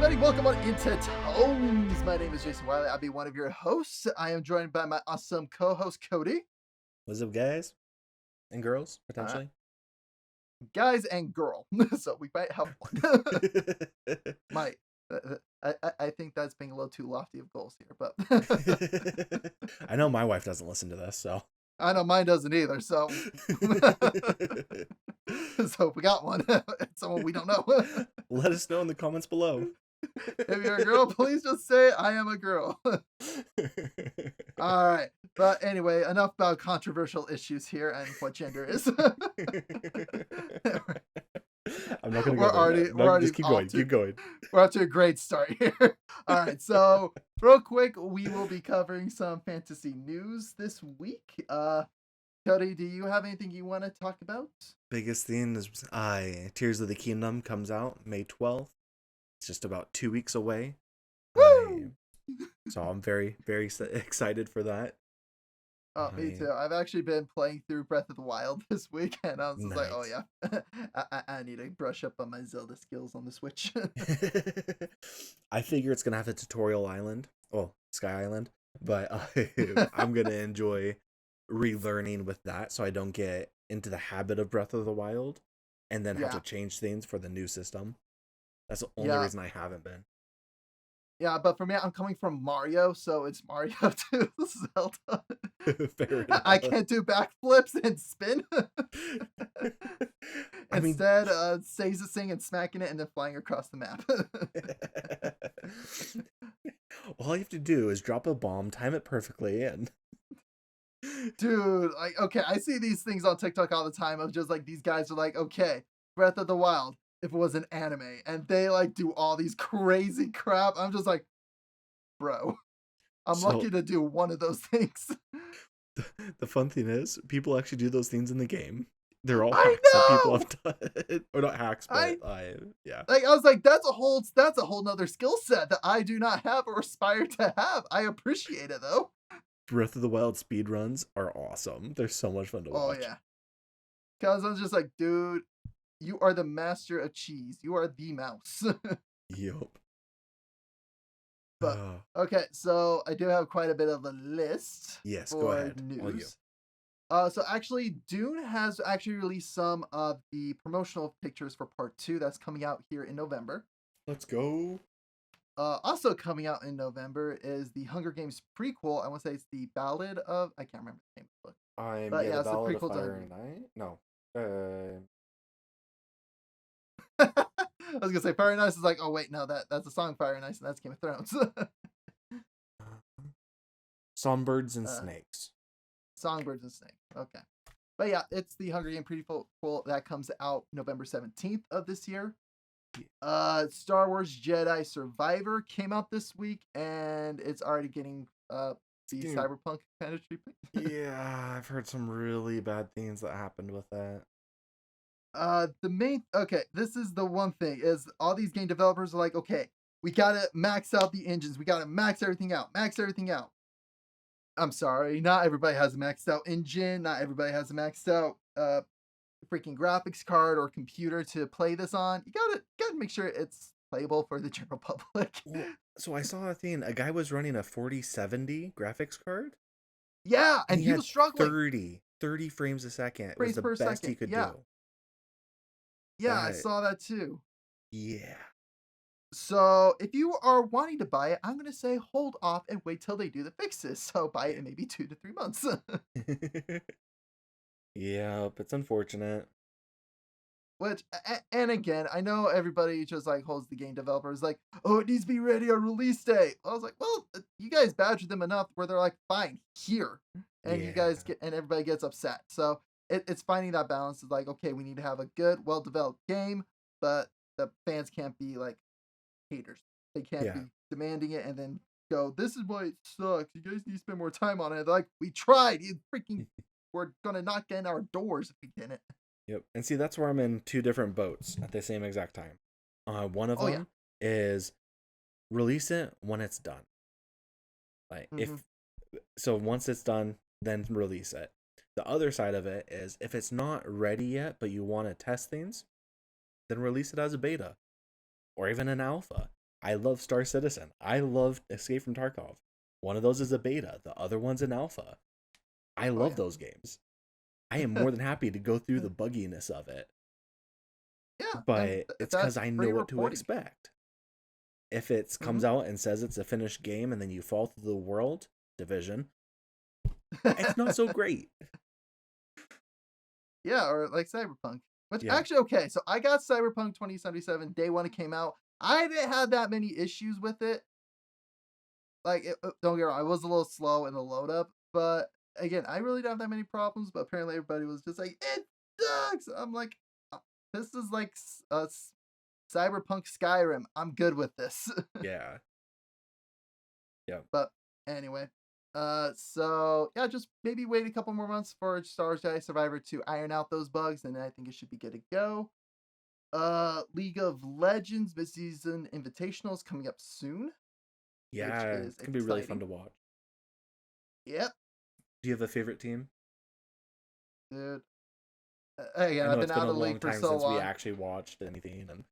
everybody. Welcome on Into Tones. My name is Jason Wiley. I'll be one of your hosts. I am joined by my awesome co-host, Cody. What's up, guys? And girls, Uh, potentially. guys and girl. So we might have one. might. I think that's being a little too lofty of goals here, but I know my wife doesn't listen to this, so. I know mine doesn't either, so so we got one. It's someone we don't know. Let us know in the comments below. If you're a girl, please just say I am a girl. All right. But anyway, enough about controversial issues here and what gender is. I'm not gonna We're go already- there. we're already just keep off going. to- Keep going. We're up to a great start here. All right. So real quick, we will be covering some fantasy news this week. Cody, do you have anything you want to talk about? Biggest thing is Tears of the Kingdom comes out May 12th. It's just about 2 weeks away. Woo! So I'm very, very excited for that. Oh, me too. I've actually been playing through Breath of the Wild this week, and I was just like, oh Nice. yeah, I need to brush up on my Zelda skills on the Switch. I figure it's gonna have a tutorial island, Sky Island, but I'm gonna enjoy relearning with that, so I don't get into the habit of Breath of the Wild, and then have Yeah. to change things for the new system. That's the only Yeah. reason I haven't been. Yeah, but for me, I'm coming from Mario, so it's Mario to Zelda. Fair I enough. can't do backflips and spin. I mean, Instead, sing and smacking it and then flying across the map. all you have to do is drop a bomb, time it perfectly, and Dude, like, okay, I see these things on TikTok all the time of just like these guys are like, okay, Breath of the Wild, if it was an anime, and they like do all these crazy crap. I'm just like, bro, I'm So- lucky to do one of those things. the fun thing is, people actually do those things in the game. They're all I hacks that people know! have done, or not hacks, but yeah. Like I was like, that's a whole nother skill set that I do not have or aspire to have. I appreciate it though. Breath of the Wild speedruns are awesome. They're so much fun to Oh watch. yeah. Cause I was just like, dude, you are the master of cheese. You are the mouse. Yup. But- Okay, so I do have quite a bit of a list yes, for go ahead. All you. news. So actually, Dune has actually released some of the promotional pictures for Part 2 that's coming out here in November. Let's go. Also coming out in November is the Hunger Games prequel. I want to say it's the Ballad of... I can't remember the name of the I'm But yeah, the it's the Ballad of prequel to Fire Hunger and Night. No. book. I was going to say Fire and Ice is like, oh wait, no, that's a song Fire and Ice, and that's Game of Thrones. Songbirds and Snakes. Songbirds and Snakes. Okay. But yeah, it's the Hunger Game prequel that comes out November 17th of this year. Star Wars Jedi Survivor came out this week, and it's already getting the cyberpunk kind of treatment. Yeah, I've heard some really bad things that happened with that. This is the one thing, is all these game developers are like, okay, we gotta max out the engines, we gotta max everything out. I'm sorry, not everybody has a maxed out engine, not everybody has a maxed out freaking graphics card or computer to play this on. You gotta make sure it's playable for the general public. Well, so I saw a thing. A guy was running a 4070 graphics card. Yeah, and he had was struggling. 30 frames a second. It Frames was the per best he second, could yeah. do. Yeah, I That- saw that too. Yeah. So if you are wanting to buy it, I'm gonna say hold off and wait till they do the fixes. So buy it in maybe 2 to 3 months. Yeah, it's unfortunate. Which, and again, I know everybody just like holds the game developers like, oh, it needs to be ready on release day. I was like, well, you guys badgered them enough where they're like, fine, here, and you guys Yeah. and everybody gets upset. So it's finding that balance. Is like, okay, we need to have a good, well-developed game, but the fans can't be like haters. They can't Yeah. be demanding it and then go, this is why it sucks. You guys need to spend more time on it. They're like, we tried. You freaking, we're gonna knock in our doors if we didn't. Yep. And see, that's where I'm in two different boats at the same exact time. One of them is release it when it's done. Like so once it's done, then release it. The other side of it is if it's not ready yet, but you want to test things, then release it as a beta or even an alpha. I love Star Citizen. I love Escape from Tarkov. One of those is a beta. The other one's an alpha. I Oh love those games. I am more than happy to go through yeah. the bugginess of it. Yeah, and But it's because that's I know great what to reporting. expect. If it comes out and says it's a finished game and then you fall through the world division, it's not so great. Yeah, or like Cyberpunk. Which Yeah. actually, okay, so I got Cyberpunk 2077 day one it came out. I didn't have that many issues with it. Like, don't get me wrong, I was a little slow in the load up, but again, I really don't have that many problems. But apparently, everybody was just like, "It sucks." I'm like, "This is like Cyberpunk Skyrim. I'm good with this." Yeah. Yeah. But anyway, so yeah, just maybe wait a couple more months for Star Jedi Survivor to iron out those bugs, and I think it should be good to go. League of Legends mid-season invitational is coming up soon, which Yeah. is It's gonna be really fun exciting. to watch. Yep, Do you have a favorite team? dude. Again, I I've know been it's been out a of the long league for time so since we long. actually watched anything, and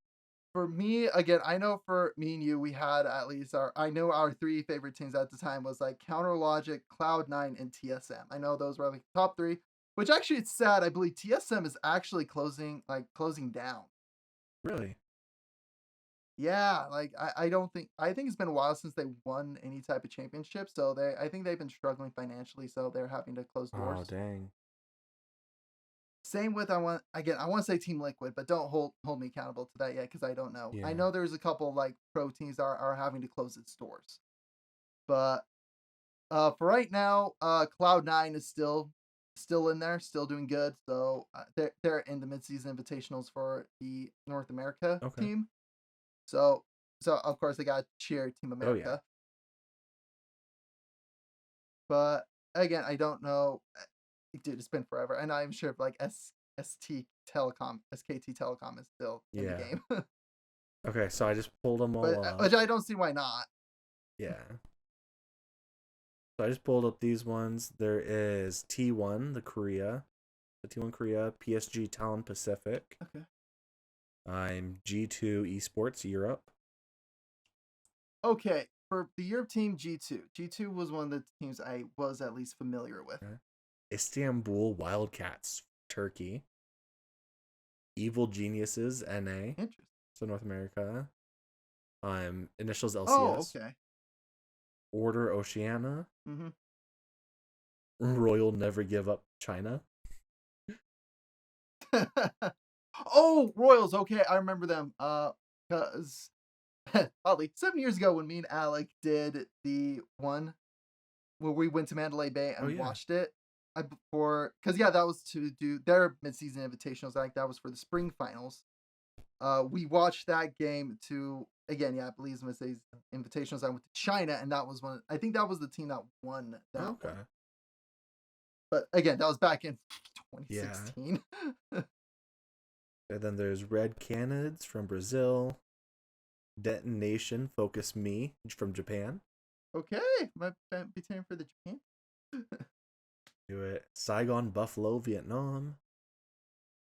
For me, again, I know for me and you, we had at least I know our three favorite teams at the time was like Counter Logic, Cloud9, and TSM. I know those were like top three, which actually it's sad. I believe TSM is actually closing down. really, Yeah, like I think it's been a while since they won any type of championship. So I think they've been struggling financially, so they're having to close oh doors. dang, Same with I want to say Team Liquid, but don't hold me accountable to that yet because I don't know. I yeah, know there's a couple like pro teams are having to close its doors, but for right now, Cloud9 is still in there, still doing good. So they're in the midseason invitationals for the North America okay, team. So of course they got cheer Team oh yeah, America, but again I don't know. Dude, it's been forever, and I'm sure like SKT Telecom is still in the yeah. game, Okay, so I just pulled them but all up. which I don't see why not. Yeah. So I just pulled up these ones. There is T1, the T1 Korea, PSG Talon Pacific. Okay. I'm G2 Esports Europe. Okay, for the Europe team G2 was one of the teams I was at least familiar with. Okay. Istanbul Wildcats Turkey. Evil Geniuses NA. Interesting. So North America. Initials Oh, LCS. okay. Order Oceania. Mm-hmm. Royal Never Give Up China. Oh, Royals. Okay, I remember them. Because oddly, 7 years ago when me and Alec did the one where we went to Mandalay Bay Oh and yeah. watched it. Because yeah, that was to do their midseason invitationals. Like that was for the spring finals. We watched that game to again, yeah, I believe it was these invitationals. I went to China, and that was one. I think that was the team that won that Okay. one. But again, that was back in Yeah. 2016. And then there's Red Canids from Brazil. Detonation Focus Me from Japan. Okay, might be time for the Japan. Do it. Saigon Buffalo, Vietnam.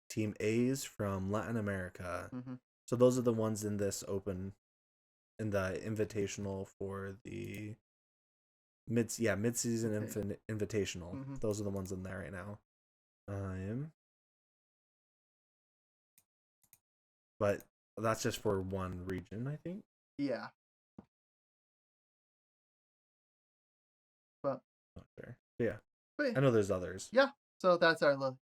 Team A's from Latin America. Mm-hmm. So those are the ones in this open, in the invitational for the mid-season Okay. invitational. Mm-hmm. Those are the ones in there right now. But that's just for one region, I think. Yeah, but Not sure. Yeah, but I know there's others. yeah. So that's our little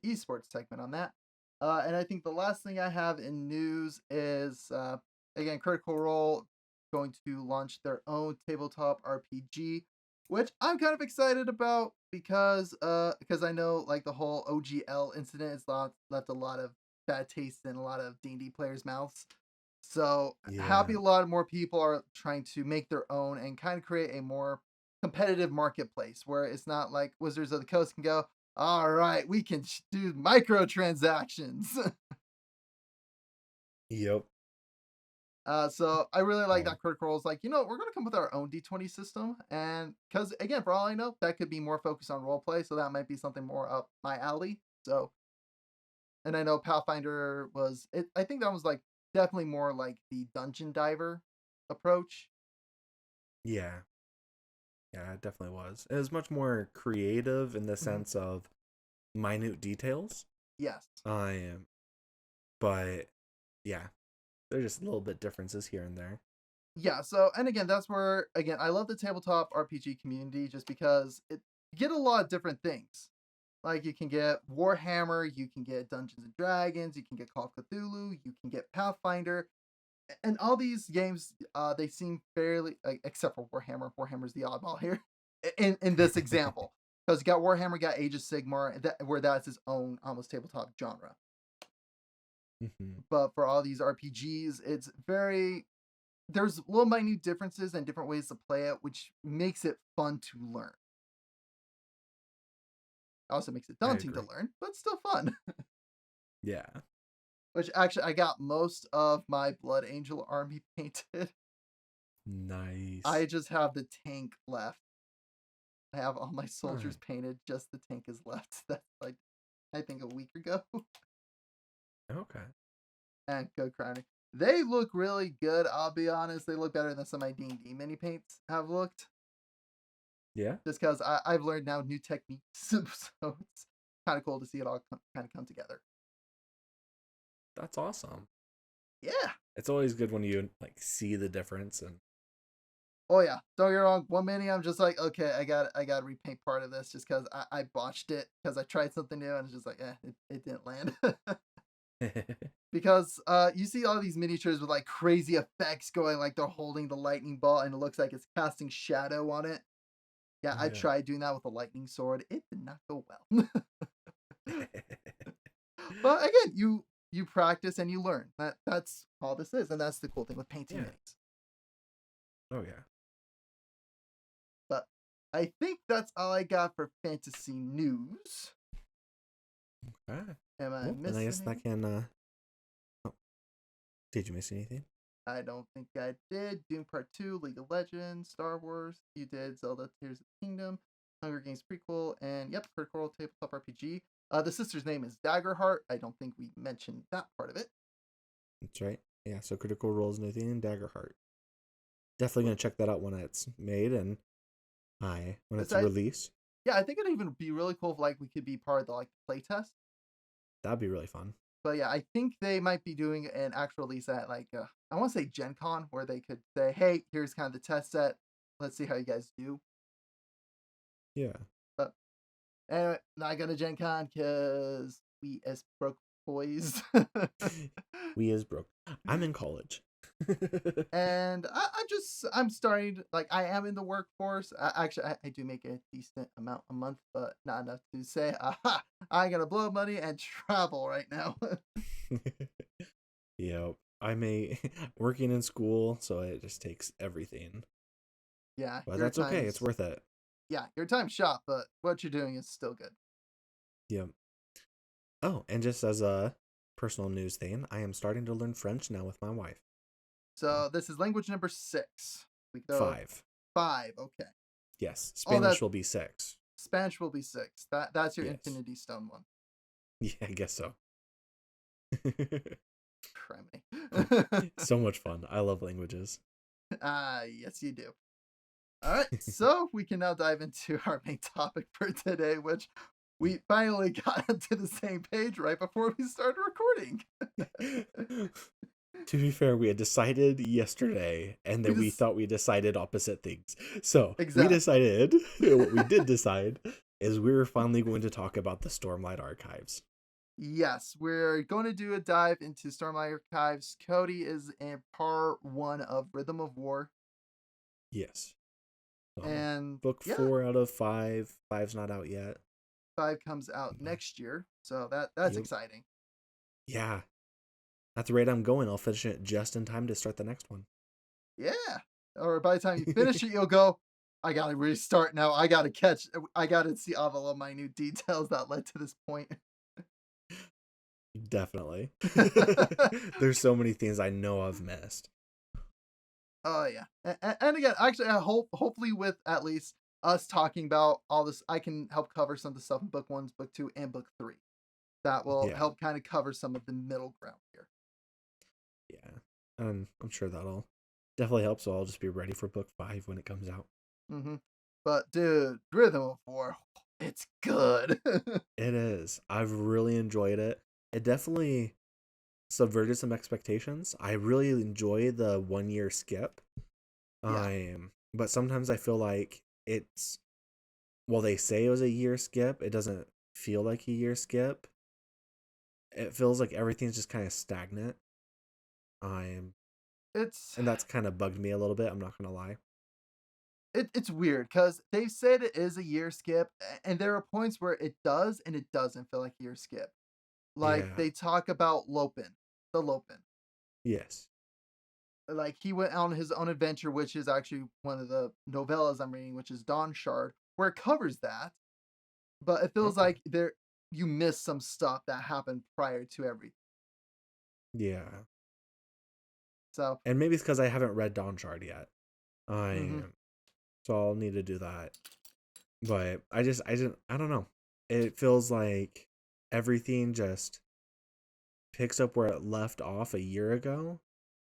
esports segment on that. And I think the last thing I have in news is again Critical Role going to launch their own tabletop RPG, which I'm kind of excited about because I know like the whole OGL incident has left a lot of bad taste in a lot of D&D players' mouths. So happy Yeah. a lot more people are trying to make their own and kind of create a more competitive marketplace where it's not like Wizards of the Coast can go, all right, we can do microtransactions. Yep. So I really like that Critical Role is like, we're going to come with our own D20 system. And because, again, for all I know, that could be more focused on role play. So that might be something more up my alley. So, and I know Pathfinder I think that was like definitely more like the dungeon diver approach. Yeah. Yeah, it definitely was. It was much more creative in the Mhm. sense of minute details. Yes. I am, but yeah, there's just a little bit differences here and there. Yeah, so and again, that's where again I love the tabletop RPG community just because you get a lot of different things. Like you can get Warhammer, you can get Dungeons and Dragons, you can get Call of Cthulhu, you can get Pathfinder, and all these games they seem fairly except for Warhammer. Warhammer's the oddball here in this example because you got Warhammer, you got Age of Sigmar, where that's its own almost tabletop genre. Hmm. But for all these RPGs, it's very there's little minute differences and different ways to play it, which makes it fun to learn. Also makes it I daunting to agree. learn, but still fun. Yeah. Which actually, I got most of my Blood Angel army painted. I Nice. just have the tank left. I have all my All soldiers right. painted. Just the tank is left. That's like, I think a week ago. Okay. And go crowning. They look really good. I'll be honest. They look better than some of my D&D mini paints have looked. Yeah. Just because I've learned now new techniques. So it's kind of cool to see it all kind of come together. That's awesome. Yeah. It's always good when you like see the difference and Oh yeah, don't get me wrong. One mini, I'm just like, okay, I got to repaint part of this just because I botched it because I tried something new and it's just like, it didn't land. Because you see all these miniatures with like crazy effects going, like they're holding the lightning ball and it looks like it's casting shadow on it. Yeah, I yeah. tried doing that with a lightning sword. It did not go well. But again, you practice and you learn. That's all this is, and that's the cool thing with painting Yeah. minis. Oh yeah. But I think that's all I got for fantasy news. Okay. Am I Well, then I missing guess any? that can. Oh, did you miss anything? I don't think I did. Dune Part Two, League of Legends, Star Wars. You did Zelda Tears of the Kingdom, Hunger Games prequel, and yep, Critical Tabletop RPG. The sister's name is Daggerheart. I don't think we mentioned that part of it. That's right. Yeah. So Critical Role's Nathan and Daggerheart. Definitely gonna check that out when it's made and when It's it's released. yeah, I think it'd even be really cool if like we could be part of the like playtest. That'd be really fun. But yeah, I think they might be doing an actual release at like I want to say Gen Con where they could say, hey, here's kind of the test set. Let's see how you guys do. Yeah. But anyway, not gonna Gen Con because we as broke boys. We is broke. I'm in college. And I'm starting like I am in the workforce. Actually, I do make a decent amount a month, but not enough to say, aha, I gotta blow money and travel right now. Yep. I'm a working in school, so it just takes everything. Yeah, But your that's okay. time's It's worth it. yeah, your time's shot, but what you're doing is still good. Yep. Oh, and just as a personal news thing, I am starting to learn French now with my wife. So So this is language number 6. We go 5. 5. Okay. Yes. Oh, Spanish that will be 6. Spanish will be 6. That's your Yes. Infinity Stone one. Yeah, I guess so. Criminy. So much fun. I love languages. Yes, you do. All right, so we can now dive into our main topic for today, which we finally got to the same page right before we started recording. To be fair, we had decided yesterday, and We then we just thought we decided opposite things. So we exactly. decided, what we did decide is we were finally going to talk about the Stormlight Archives. Yes, we're going to do a dive into Stormlight Archives. Cody is in part 1 of Rhythm of War, Yes. So, and book yeah, 4 out of 5. 5's not out yet. 5 comes out Uh, next year, so that's Yep. exciting. Yeah. At the rate I'm going, I'll finish it just in time to start the next one. Yeah, or by the time you finish it, you'll go, I gotta restart now. I gotta see all the little minute details that led to this point. Definitely. There's so many things I know I've missed. Oh yeah, and again, actually, I hopefully with at least us talking about all this, I can help cover some of the stuff in book 1, book 2, and book 3. That will Yeah. help kind of cover some of the middle ground here. Yeah. I'm sure that'll definitely help. So I'll just be ready for book 5 when it comes out. Mm-hmm. But dude, Rhythm of War, it's good. It is. I've really enjoyed it. It definitely subverted some expectations. I really enjoy the 1 year skip. Yeah, But sometimes I feel like it's, well, they say it was a year skip. It doesn't feel like a year skip. It feels like everything's just kind of stagnant. I'm, it's and that's kind of bugged me a little bit. I'm not gonna lie. it's weird because they said it is a year skip, and there are points where it does and it doesn't feel like a year skip. Like Yeah. they talk about the Lopin. Yes. Like he went on his own adventure, which is actually one of the novellas I'm reading, which is Dawn Shard, where it covers that. But it feels Okay. like there you miss some stuff that happened prior to everything. Yeah. So, And maybe it's because I haven't read Dawn Shard yet. I mm-hmm. So I'll need to do that. But I don't know. It feels like everything just picks up where it left off a year ago,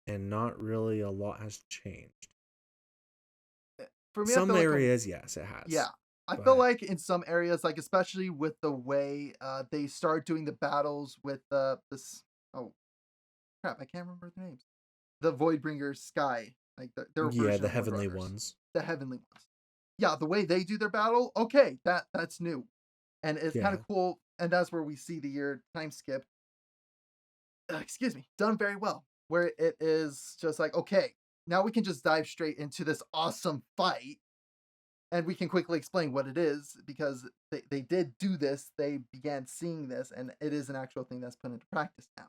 and not really a lot has changed. For me, I Some feel like areas, yes, it yeah, has. I feel But like in some areas, like especially with the way they start doing the battles with this. Oh crap, I can't remember the names. The Voidbringer Sky, like their yeah, version the of heavenly Windrunners, ones. the heavenly ones. Yeah, the way they do their battle, okay, that's new, and it's kind of Yeah. cool. And that's where we see the year time skip. Excuse me, done very well. Where it is just like, okay, now we can just dive straight into this awesome fight, and we can quickly explain what it is because they did do this. They began seeing this, and it is an actual thing that's put into practice now.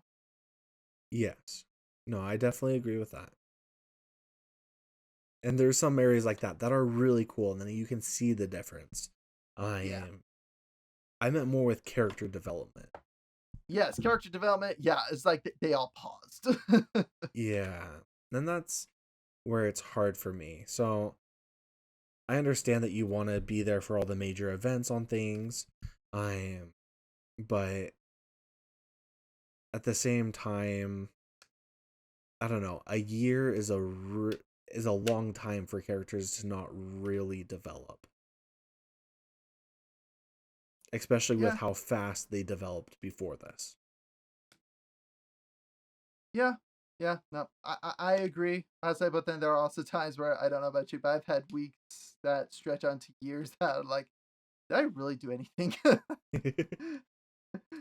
Yes. No, I definitely agree with that. And there's some areas like that that are really cool, and then you can see the difference. I Yeah. am. I meant more with character development. Yes, character development. Yeah, it's like they all paused. Yeah, and that's where it's hard for me. So I understand that you want to be there for all the major events on things. I am, but at the same time, I don't know. A year is is a long time for characters to not really develop, especially with Yeah, how fast they developed before this. yeah, yeah. No, I agree. I say, but then there are also times where I don't know about you, but I've had weeks that stretch onto years that are like, did I really do anything?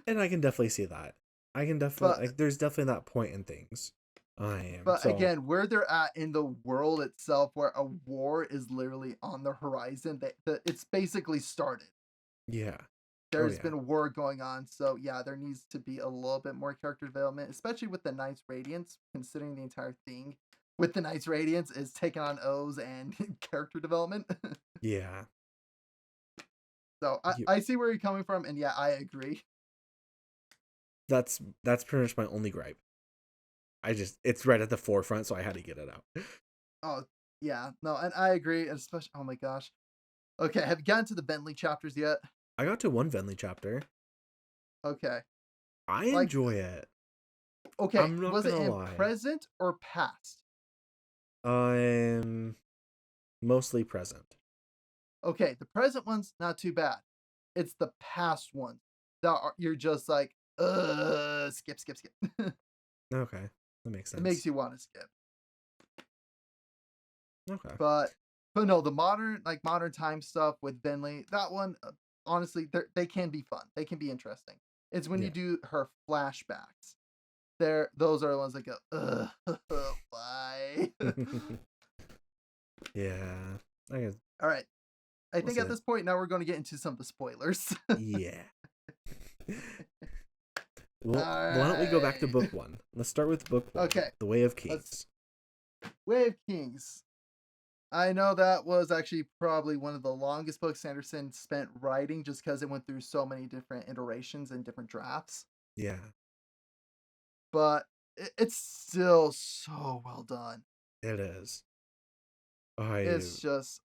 And I can definitely see that. I can definitely, but like, there's definitely that point in things. I am. but So, again, where they're at in the world itself, where a war is literally on the horizon, it's basically started. yeah. Oh, There's yeah. been a war going on, so yeah, there needs to be a little bit more character development, especially with the Knights Radiance, considering the entire thing with the Knights Radiance is taking on O's and character development. Yeah. So You, I see where you're coming from, and yeah, I agree. that's pretty much my only gripe. It's right at the forefront, so I had to get it out. Oh yeah, no, and I agree, and especially oh my gosh. Okay, have you gotten to the Bentley chapters yet? I got to one Venli chapter. Okay, I like enjoy it. okay, I'm not was it gonna in lie. present or past? I'm mostly present. Okay, the present one's not too bad. It's the past ones that you're just like, skip, skip, skip. It Okay, that makes makes sense. you want to skip. Okay. But but no, the modern time stuff with Bentley, that one, honestly, they can be fun. They can be interesting. It's when you Yeah. do her flashbacks. Those are the ones that go, why? Yeah. I guess All right. I we'll think see at that. this point now we're going to get into some of the spoilers. Yeah. All Well, why don't we go back to right. book one? Let's start with book one, Okay. The Way of Let's Kings. Wave Kings. I know that was actually probably one of the longest books Sanderson spent writing just because it went through so many different iterations and different drafts. Yeah, But it's still so well done. it is. I It's just,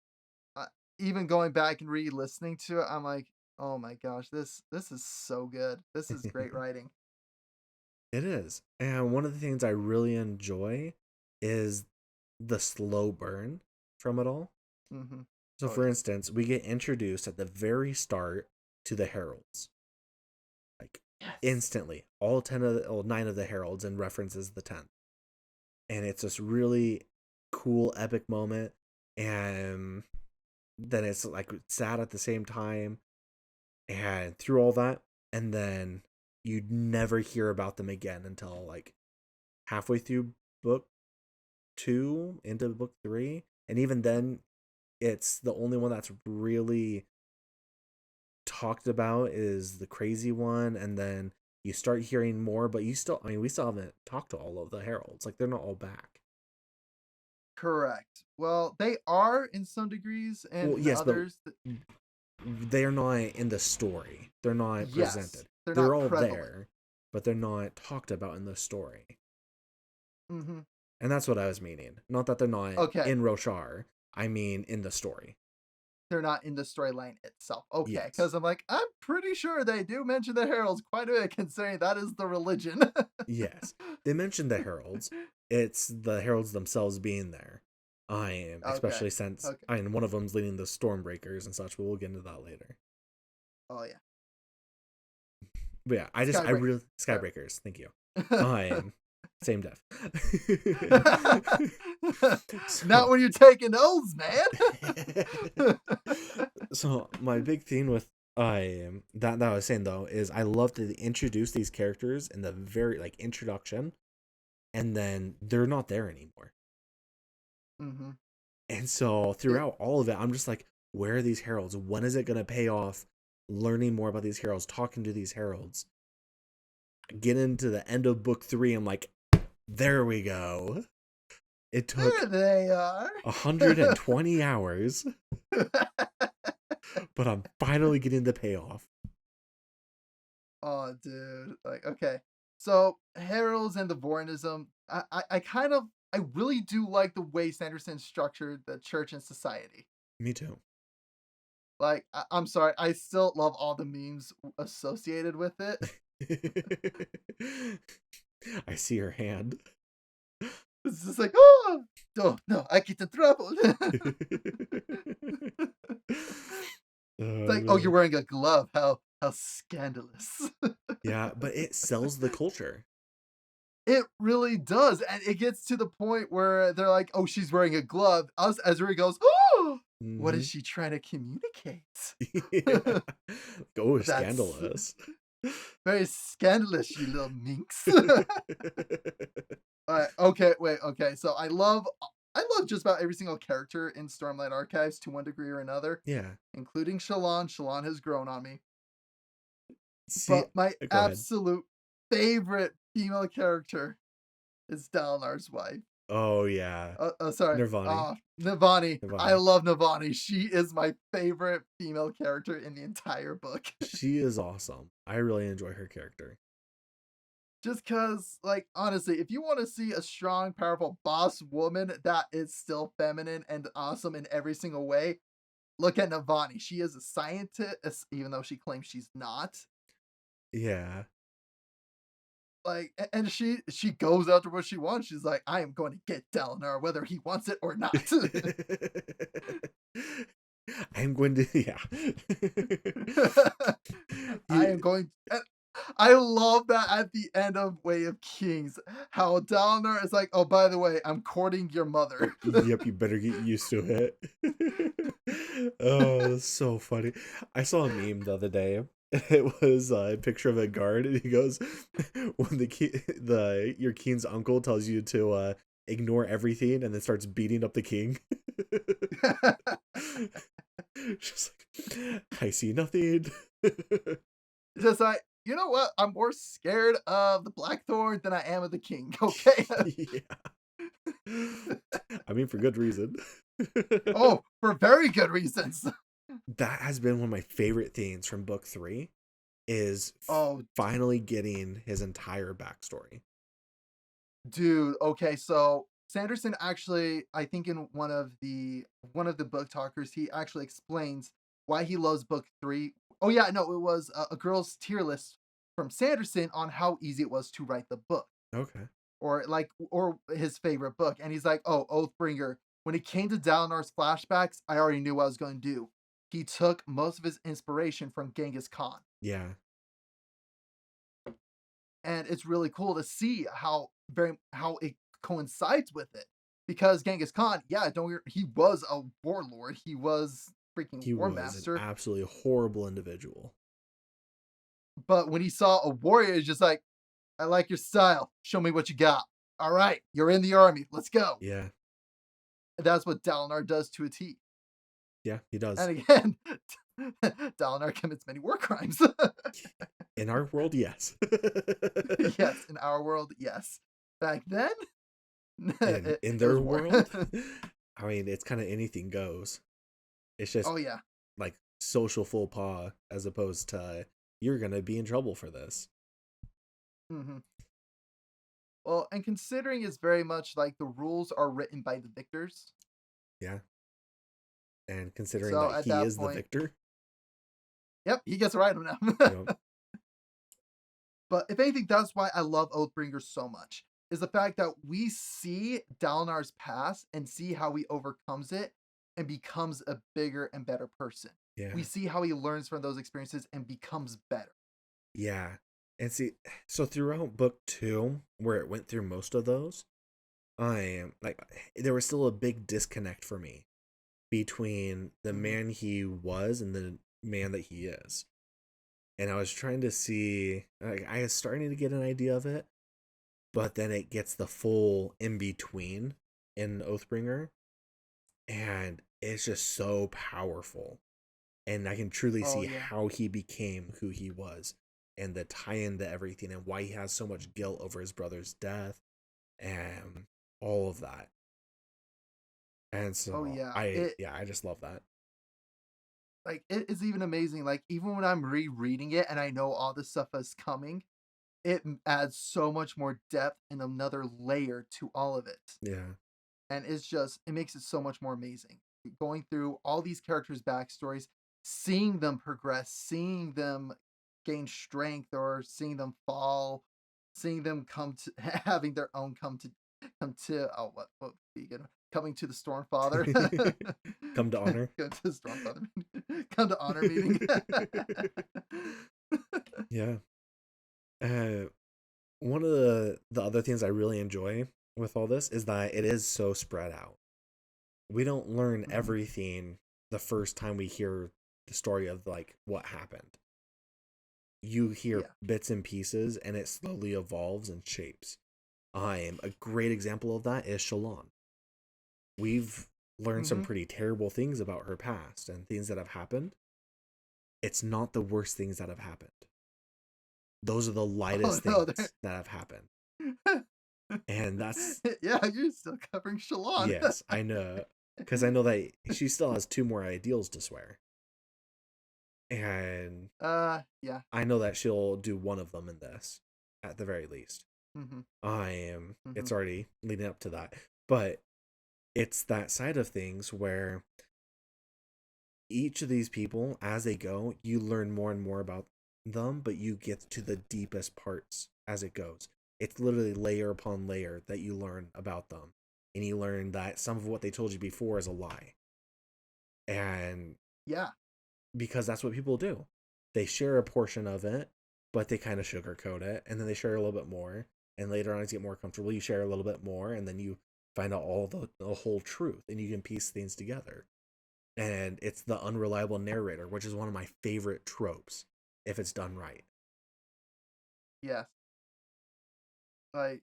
uh, even going back and re-listening to it, I'm like, oh my gosh, this is so good. This is great writing. It is. And one of the things I really enjoy is the slow burn from it all. Mm-hmm. So, Oh for yeah. instance, we get introduced at the very start to the heralds. Like, Yes. instantly. All 10 of the, well, 9 of the heralds, and references the 10th. And it's this really cool, epic moment. And then it's like sad at the same time. And through all that, and then you'd never hear about them again until like halfway through book 2 into book 3. And even then, it's the only one that's really talked about is the crazy one. And then you start hearing more, but we still haven't talked to all of the heralds. Like, they're not all back. Correct. Well, they are in some degrees, and Well, in yes, but others, they're not in the story. They're not yes, presented. they're They're not all prevalent. there, but they're not talked about in the story. Mm-hmm. And that's what I was meaning. Not that they're not Okay, in Roshar. I mean in the story. they're not in the storyline itself. Okay, Yes. because I'm like, I'm pretty sure they do mention the heralds quite a bit, considering that is the religion. Yes. They mentioned the heralds. It's the heralds themselves being there. I am, Okay. especially since Okay. one of them's leading the Stormbreakers and such, but we'll get into that later. Oh yeah. But yeah, I Skybreaker. really Sorry. Skybreakers. Thank you. I am same death. Not So, when you're taking those, man. so my big thing with that I was saying though is I love to introduce these characters in the very like introduction, and then they're not there anymore. Mm-hmm. And so throughout all of it, I'm just like, where are these heralds? When is it gonna pay off? Learning more about these heralds, talking to these heralds. Get into the end of book 3. I'm like, there we go. It took There they are. 120 hours, but I'm finally getting the payoff. Oh, dude. Like, okay. So, Heralds and the Voranism, I really do like the way Sanderson structured the church and society. Me too. Like, I'm sorry, I still love all the memes associated with it. I see her hand. It's just like, oh, no, I get in trouble. Oh Like, oh, you're man. wearing a glove. How scandalous. Yeah, but it sells the culture. It really does. And it gets to the point where they're like, oh, she's wearing a glove. Us, Ezra goes, oh, what is Hmm. she trying to communicate? Yeah. Oh, That's scandalous. very scandalous, you little minx. Okay, wait, okay. So I love just about every single character in Stormlight Archives to one degree or another, Yeah. including Shallan. Shallan has grown on me. See, But my go ahead. absolute favorite female character is Dalinar's wife. Oh yeah. Sorry. Nirvani. Navani. I Nirvani. love Navani. She is my favorite female character in the entire book. She is awesome. I really enjoy her character. Just because, like, honestly, if you want to see a strong, powerful boss woman that is still feminine and awesome in every single way, look at Navani. She is a scientist, even though she claims she's not. Yeah. Like, and she goes after what she wants. She's like, I am going to get Dalinar, whether he wants it or not. I'm going to, yeah. I am going. I love that at the end of Way of Kings, how Dalinar is like, oh, by the way, I'm courting your mother. Yep, you better get used to it. Oh, that's so funny. I saw a meme the other day. It was a picture of a guard, and he goes, "When your king's uncle tells you to ignore everything, and then starts beating up the king." Just like, I see nothing. Just like, you know what? I'm more scared of the Blackthorn than I am of the king. Okay. Yeah. I mean, for good reason. Oh, for very good reasons. That has been one of my favorite things from book 3 is Oh, finally getting his entire backstory. dude. Okay, so Sanderson actually, I think in one of the book talkers, he actually explains why he loves book 3. Oh yeah, no, it was a girl's tier list from Sanderson on how easy it was to write the book, Okay. or his favorite book. And he's like, oh, Oathbringer. When it came to Dalinar's flashbacks, I already knew what I was going to do. He took most of his inspiration from Genghis Khan. Yeah. And it's really cool to see how it coincides with it, because Genghis Khan, he was a warlord, he was freaking He war was an master, absolutely horrible individual. but when he saw a warrior, he's just like, I like your style, show me what you got. All right, you're in the army, let's go. Yeah. And that's what Dalinar does to a T. Yeah, he does. And again, Dalinar commits many war crimes. In our world, yes. Yes, in our world, yes. Back then, In it their was war. world, I mean, it's kind of anything goes. It's just Oh yeah. like social faux pas as opposed to you're gonna be in trouble for this. Mm-hmm. Well, and considering it's very much like the rules are written by the victors. Yeah. And considering So that at he that is the point, victor. yep, he gets to write them now. Yep. But if anything, that's why I love Oathbringer so much, is the fact that we see Dalinar's past and see how he overcomes it and becomes a bigger and better person. Yeah. We see how he learns from those experiences and becomes better. Yeah. And see, so throughout book 2, where it went through most of those, I am like, there was still a big disconnect for me between the man he was and the man that he is. And I was trying to see, like, I was starting to get an idea of it, but then it gets the full in between in Oathbringer, and it's just so powerful. And I can truly see how he became who he was, and the tie into everything, and why he has so much guilt over his brother's death, and all of that. And so I just love that. Like, it is even amazing. Like, even when I'm rereading it and I know all this stuff is coming, it adds so much more depth and another layer to all of it. Yeah. And it makes it so much more amazing. Going through all these characters' backstories, seeing them progress, seeing them gain strength or seeing them fall, seeing them come to having their own come to what vegan coming to the Stormfather. Come to honor. Come to the Stormfather. Come to honor meeting. Yeah. One of the other things I really enjoy with all this is that it is so spread out. We don't learn everything the first time we hear the story of like what happened. You hear bits and pieces, and it slowly evolves and shapes. A great example of that is Shallan. We've learned some pretty terrible things about her past and things that have happened. It's not the worst things that have happened. Those are the lightest things that have happened. And that's... Yeah, you're still covering Shallan. Yes, I know. Because I know that she still has 2 more ideals to swear. And... yeah. I know that she'll do one of them in this, at the very least. Mm-hmm. It's already leading up to that. But it's that side of things where each of these people, as they go, you learn more and more about them, but you get to the deepest parts as it goes. It's literally layer upon layer that you learn about them. And you learn that some of what they told you before is a lie. And yeah, because that's what people do. They share a portion of it, but they kind of sugarcoat it, and then they share a little bit more. And later on, as you get more comfortable, you share a little bit more, and then you find out all the whole truth, and you can piece things together. And it's the unreliable narrator, which is one of my favorite tropes, if it's done right. Yes. Like,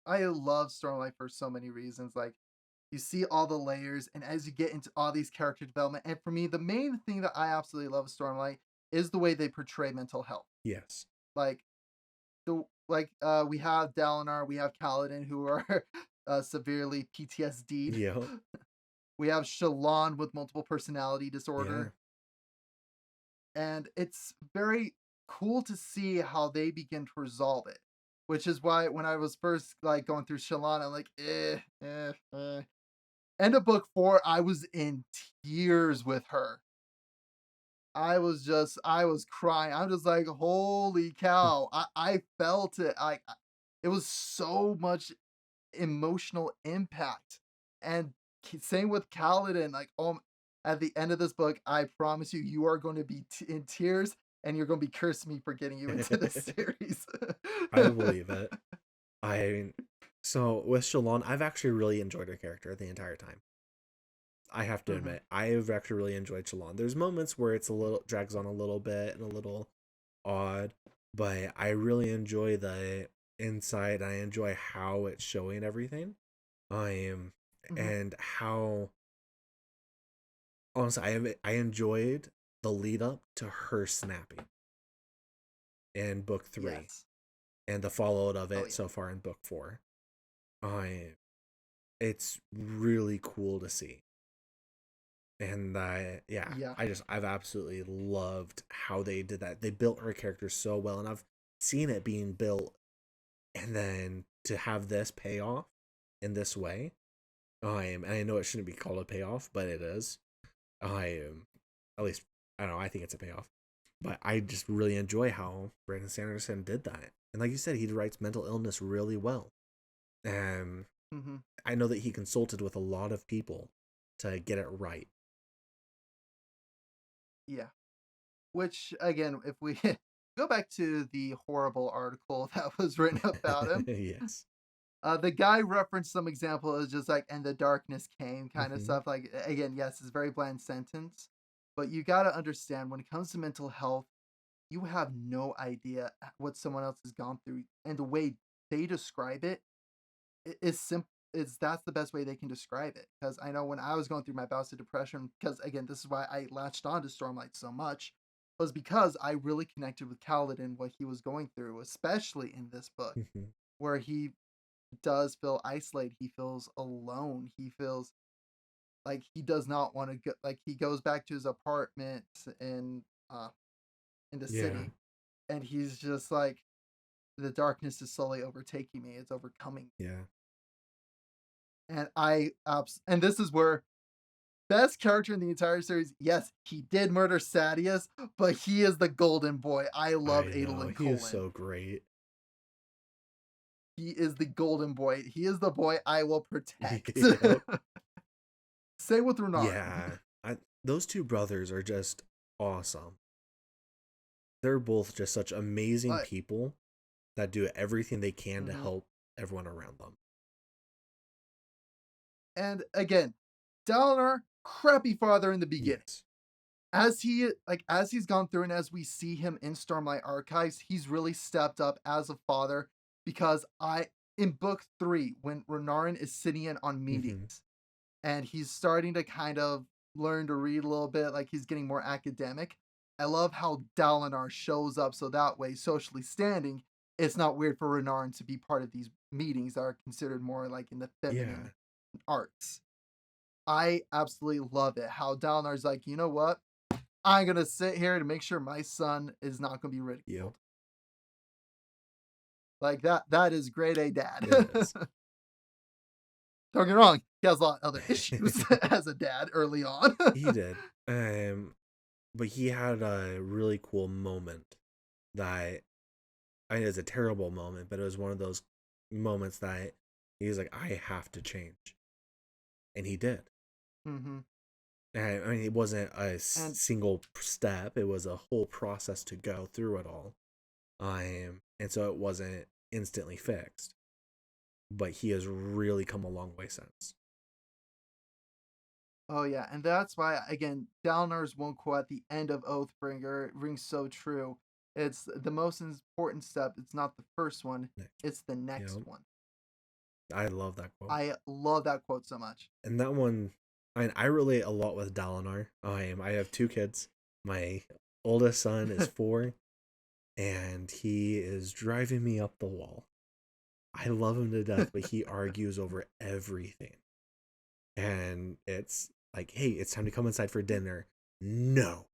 I love Stormlight for so many reasons. Like, you see all the layers, and as you get into all these character development, and for me, the main thing that I absolutely love with Stormlight is the way they portray mental health. Yes. Like, we have Dalinar, we have Kaladin, who are severely PTSD'd. Yeah. We have Shallan with multiple personality disorder. Yeah. And it's very cool to see how they begin to resolve it. Which is why when I was first like going through Shallan, I'm like, End of book 4, I was in tears with her. I was crying. I'm just like, holy cow. I felt it. It was so much emotional impact. And same with Kaladin. Like, at the end of this book, I promise you, you are going to be in tears and you're going to be cursing me for getting you into this series. I believe it. So with Shalon, I've actually really enjoyed her character the entire time. I have to admit, I've actually really enjoyed Shalon. There's moments where it's a little drags on a little bit and a little odd, but I really enjoy the insight. I enjoy how it's showing everything. And how honestly, I enjoyed the lead up to her snapping in book 3, Yes. and the fallout of it so far in book 4. It's really cool to see. And I've absolutely loved how they did that. They built her character so well, and I've seen it being built, and then to have this payoff in this way, and I know it shouldn't be called a payoff, but it is. At least I don't know. I think it's a payoff, but I just really enjoy how Brandon Sanderson did that. And like you said, he writes mental illness really well. I know that he consulted with a lot of people to get it right. Yeah. Which, again, if we go back to the horrible article that was written about him, yes. The guy referenced some example as just like, and the darkness came kind of stuff. Like, again, yes, it's a very bland sentence, but you got to understand when it comes to mental health, you have no idea what someone else has gone through. And the way they describe it is simple. That's the best way they can describe it. Because I know when I was going through my bouts of depression, because again, this is why I latched on to Stormlight so much, was because I really connected with Kaladin, what he was going through, especially in this book, where he does feel isolated. He feels alone. He feels like he does not want to go. Like, he goes back to his apartment in the city, and he's just like, the darkness is slowly overtaking me. It's overcoming. Yeah. And and this is where best character in the entire series. Yes, he did murder Sadius, but he is the golden boy. I love Adolin Colin. He is so great. He is the golden boy. He is the boy I will protect. Say with Renarin. Yeah. Those two brothers are just awesome. They're both just such amazing people that do everything they can to help everyone around them. And again, Dalinar, crappy father in the beginning. Yes. As he's gone through and as we see him in Stormlight Archives, he's really stepped up as a father, because in book 3, when Renarin is sitting in on meetings and he's starting to kind of learn to read a little bit, like he's getting more academic, I love how Dalinar shows up so that way, socially standing, it's not weird for Renarin to be part of these meetings that are considered more like in the feminine arts. I absolutely love it. How Dalinar's like, you know what? I'm going to sit here to make sure my son is not going to be ridiculed. Like, that is grade A dad. Don't get me wrong. He has a lot of other issues as a dad early on. He did. But he had a really cool moment that, I mean, it's a terrible moment, but it was one of those moments that he was like, I have to change. And he did. And I mean, it wasn't a single step. It was a whole process to go through it all. And so it wasn't instantly fixed. But he has really come a long way since. Oh, yeah. And that's why, again, Dalinar's one quote at the end of Oathbringer rings so true. It's the most important step. It's not the first one. It's the next one. I love that quote. I love that quote so much. And that one, I mean, I relate a lot with Dalinar. I have 2 kids. My oldest son is 4, and he is driving me up the wall. I love him to death, but he argues over everything. And it's like, hey, it's time to come inside for dinner. No.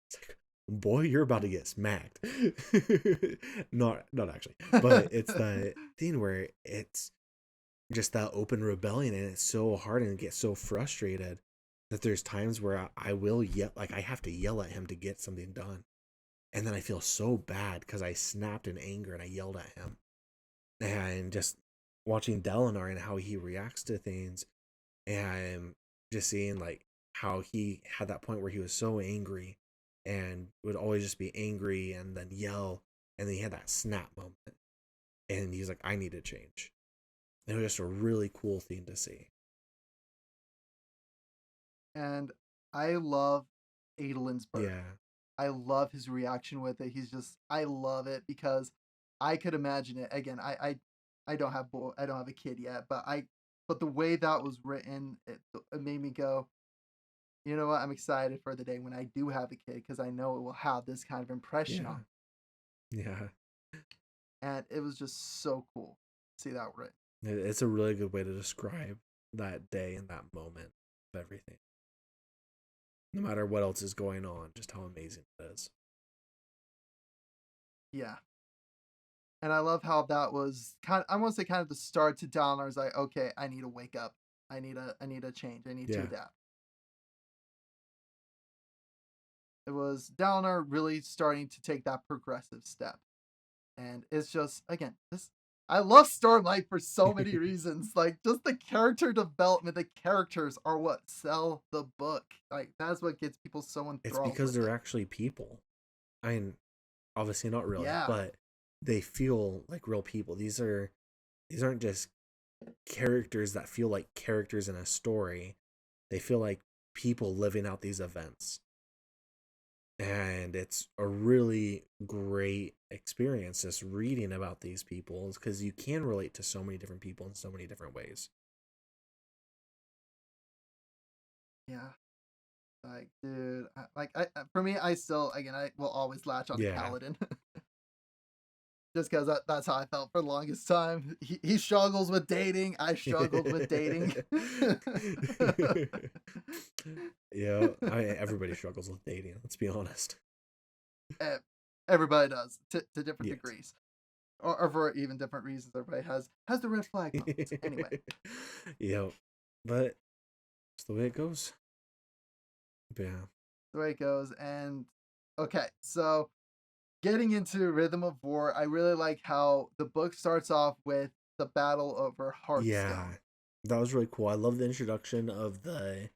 It's like, boy, you're about to get smacked. not actually. But it's the thing where it's just that open rebellion, and it's so hard and get so frustrated that there's times where I will yell, like I have to yell at him to get something done. And then I feel so bad because I snapped in anger and I yelled at him. And just watching Dalinar and how he reacts to things, and just seeing like how he had that point where he was so angry and would always just be angry and then yell, and then he had that snap moment. And he's like, I need to change. It was just a really cool thing to see. And I love Adolin's birth. Yeah. I love his reaction with it. I love it because I could imagine it. Again, I don't have a kid yet, but the way that was written, it made me go, you know what? I'm excited for the day when I do have a kid because I know it will have this kind of impression on me. Yeah. And it was just so cool to see that written. It's a really good way to describe that day and that moment of everything. No matter what else is going on, just how amazing it is. Yeah. And I love how that was I want to say kind of the start to Dalinar's like, okay, I need to wake up. I need a change. I need to adapt. It was Dalinar really starting to take that progressive step. And it's just, again, I love Stormlight for so many reasons. Like, just the character development, the characters are what sell the book. Like, that's what gets people so enthralled. It's because they're actually people. I mean, obviously not really, but they feel like real people. These aren't just characters that feel like characters in a story. They feel like people living out these events. And it's a really great experience just reading about these people, because you can relate to so many different people in so many different ways. Yeah. Like, dude, for me, I will always latch on to Paladin. Just because that's how I felt for the longest time. He struggles with dating. I struggled with dating. Yeah, everybody struggles with dating. Let's be honest. Everybody does to different degrees, or for even different reasons. Everybody has the red flag moments. Anyway. Yeah, but it's the way it goes. Yeah, the way it goes. And okay, so getting into Rhythm of War, I really like how the book starts off with the battle over Hearthstone. Yeah, that was really cool. I love the introduction of the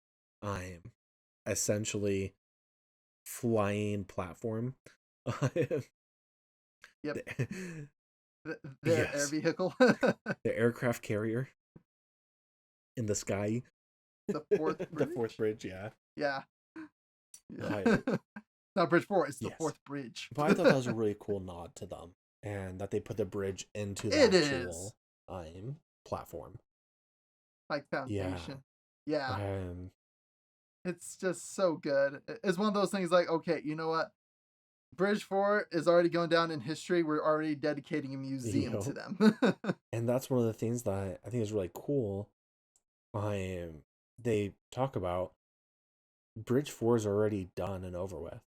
essentially flying platform. Yep. Their air vehicle. The aircraft carrier in the sky. The fourth bridge? The fourth bridge, yeah. Yeah. Not Bridge 4, it's the fourth bridge. But I thought that was a really cool nod to them, and that they put the bridge into the actual platform. Like foundation. Yeah. It's just so good. It's one of those things like, okay, you know what? Bridge 4 is already going down in history. We're already dedicating a museum to them. And that's one of the things that I think is really cool. They talk about Bridge 4 is already done and over with.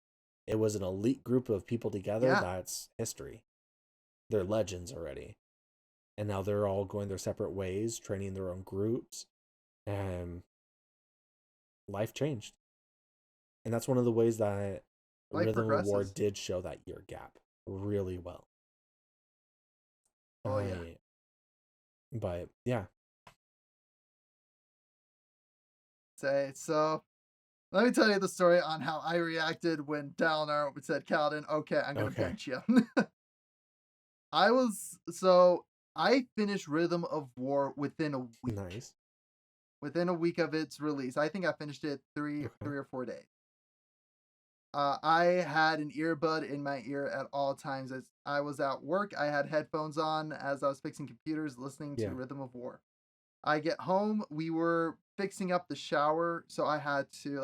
It was an elite group of people together. That's history. They're legends already. And now they're all going their separate ways, training their own groups. And life changed. And that's one of the ways that Rhythm of War did show that year gap really well. Oh, yeah. But, yeah. So, let me tell you the story on how I reacted when Dalinar said, Kaladin, okay, I'm going to bench you. I finished Rhythm of War within a week. Nice. Within a week of its release. I think I finished it 3 or 4 days. I had an earbud in my ear at all times. As I was at work, I had headphones on as I was fixing computers, listening to Rhythm of War. I get home, we were fixing up the shower, so I had to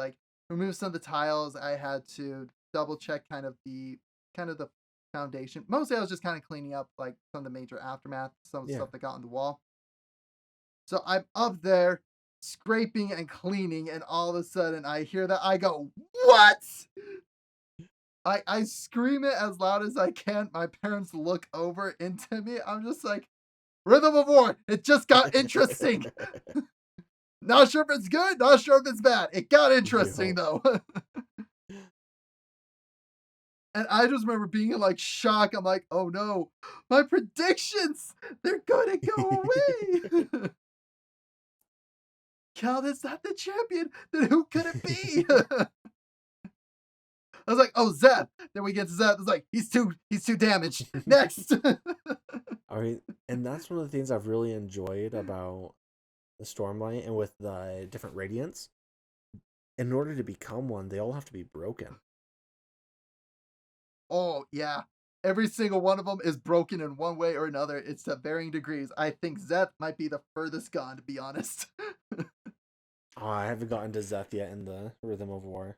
remove some of the tiles. I had to double check kind of the foundation. Mostly I was just kind of cleaning up some of the major aftermath, some of the stuff that got on the wall. So I'm up there scraping and cleaning, and all of a sudden I hear that. I go, what? I scream it as loud as I can. My parents look over into me. I'm just like, Rhythm of War, it just got interesting. Not sure if it's good, not sure if it's bad. It got interesting Yo. though. And I just remember being in like shock. I'm like, oh no, my predictions, they're gonna go away. Kaladin's not the champion. Then who could it be? I was like, oh, Zeth. Then we get to Zeth. It's like, he's too damaged. Next. I mean, and that's one of the things I've really enjoyed about the Stormlight and with the different radiants. In order to become one, they all have to be broken. Oh, yeah. Every single one of them is broken in one way or another. It's to varying degrees. I think Zeth might be the furthest gone, to be honest. Oh, I haven't gotten to Zeth yet in the Rhythm of War.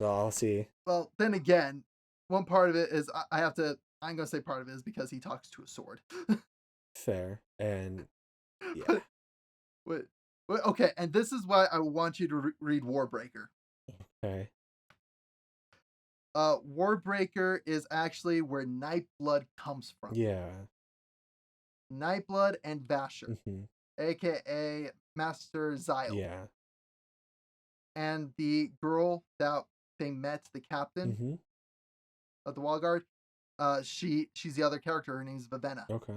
So I'll see. Well, then again, one part of it is I'm going to say part of it is because he talks to a sword. Fair. And yeah. Okay, and this is why I want you to read Warbreaker. Okay. Warbreaker is actually where Nightblood comes from. Yeah. Nightblood and Vasher, aka Master Zyle. Yeah. And the girl that they met, the captain of the Wall Guard, she's the other character. Her name's Vivenna. Okay.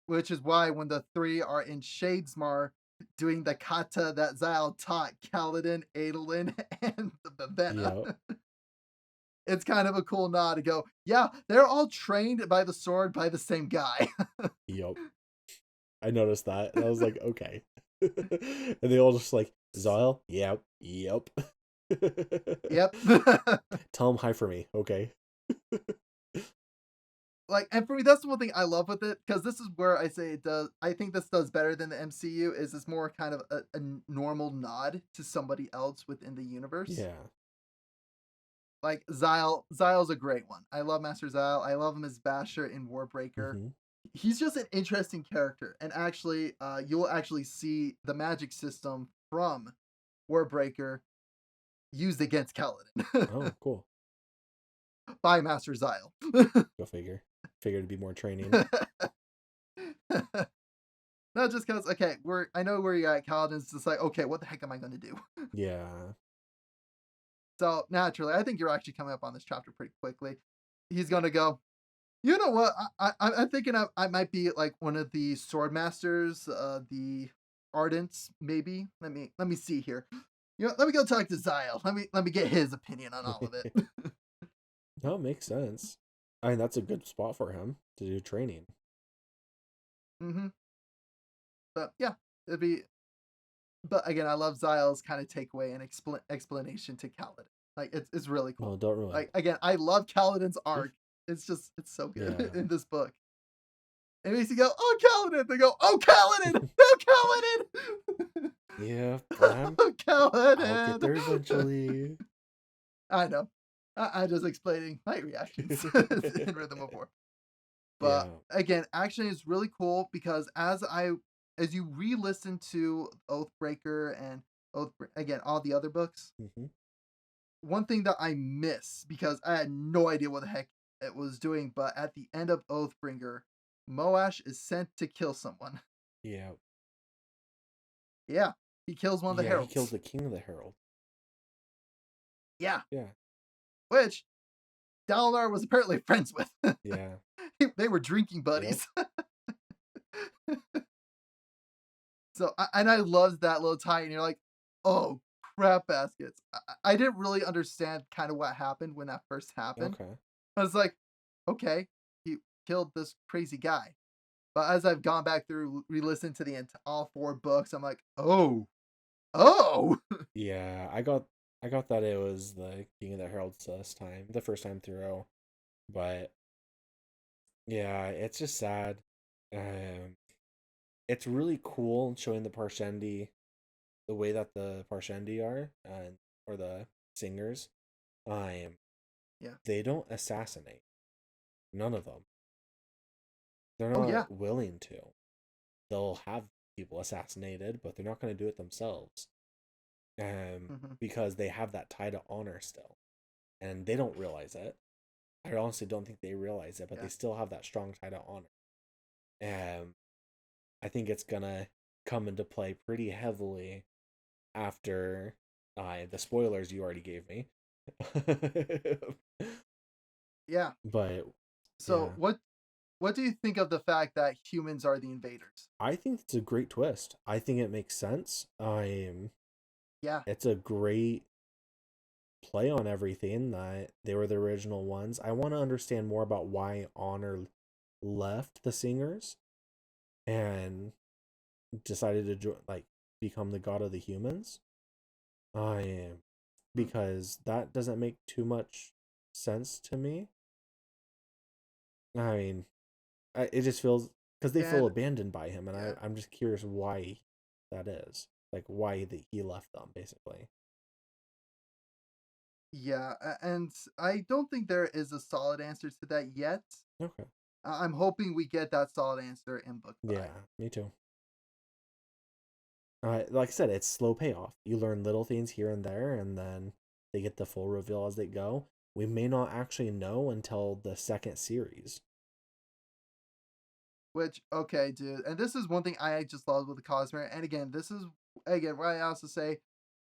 Which is why when the three are in Shadesmar doing the kata that Zyle taught Kaladin, Adolin, and Vivenna. Yep. It's kind of a cool nod to go, yeah, they're all trained by the sword by the same guy. Yup. I noticed that. And I was like, okay. And they all just like, Zyle? Yep. Yep. Yep. Tell him hi for me, okay? Like, and for me, that's the one thing I love with it, because this is where I say it does. I think this does better than the MCU. Is it's more kind of a normal nod to somebody else within the universe. Yeah. Like Zyle's a great one. I love Master Zyle. I love him as Basher in Warbreaker. He's just an interesting character, and actually, you'll actually see the magic system from Warbreaker used against Kaladin. Oh, cool. By Master Zyle. Go figure. Figure to be more training. Not just because, okay, I know where you're at, Kaladin's just like, okay, what the heck am I going to do? Yeah. So, naturally, I think you're actually coming up on this chapter pretty quickly. He's going to go, you know what? I'm thinking I might be like one of the sword masters, the Ardents, maybe. Let me see here. You know, let me go talk to Zyle. Let me get his opinion on all of it. No, it makes sense. I mean, that's a good spot for him to do training. But yeah, it'd be. But again, I love Zyle's kind of takeaway and explanation to Kaladin. Like it's really cool. Oh, don't really. Like again, I love Kaladin's arc. It's so good in this book. It makes you go, oh Kaladin. They go, oh Kaladin, no Kaladin. Yeah, oh Kaladin. I'll get there eventually. I know. I'm just explaining my reactions in Rhythm of War. But again, action is really cool because as you re-listen to Oathbreaker and again all the other books, one thing that I miss because I had no idea what the heck it was doing, but at the end of Oathbringer, Moash is sent to kill someone. Yeah. Yeah, he kills one of the heralds. He kills the king of the herald. Yeah. Yeah. Which Dalinar was apparently friends with. Yeah. They were drinking buddies. Yep. So, and I loved that little tie, and you're like, oh, crap baskets. I didn't really understand kind of what happened when that first happened. Okay. I was like, okay, he killed this crazy guy. But as I've gone back through, re-listened to all 4 books, I'm like, oh. Yeah, I got that it was the King of the Heralds the first time through, but yeah, it's just sad. It's really cool showing the Parshendi, the way that the Parshendi are, or the singers. They don't assassinate. None of them. They're not willing to. They'll have people assassinated, but they're not going to do it themselves. Because they have that tie to honor still. And they don't realize it. I honestly don't think they realize it, but they still have that strong tie to honor. I think it's gonna come into play pretty heavily after the spoilers you already gave me. Yeah. But So yeah, what do you think of the fact that humans are the invaders? I think it's a great twist. I think it makes sense. Yeah. It's a great play on everything that they were the original ones. I want to understand more about why Honor left the Singers and decided to become the god of the humans. Mm. Because that doesn't make too much sense to me. I mean, it just feels because they feel And abandoned by him, and yeah. I'm just curious why that is. Like why he left them, basically. Yeah, and I don't think there is a solid answer to that yet. Okay. I'm hoping we get that solid answer in book 5. Yeah, me too. Like I said, it's slow payoff. You learn little things here and there, and then they get the full reveal as they go. We may not actually know until the second series. Which, okay, dude, and this is one thing I just love with the Cosmere. And again, this is again why I also say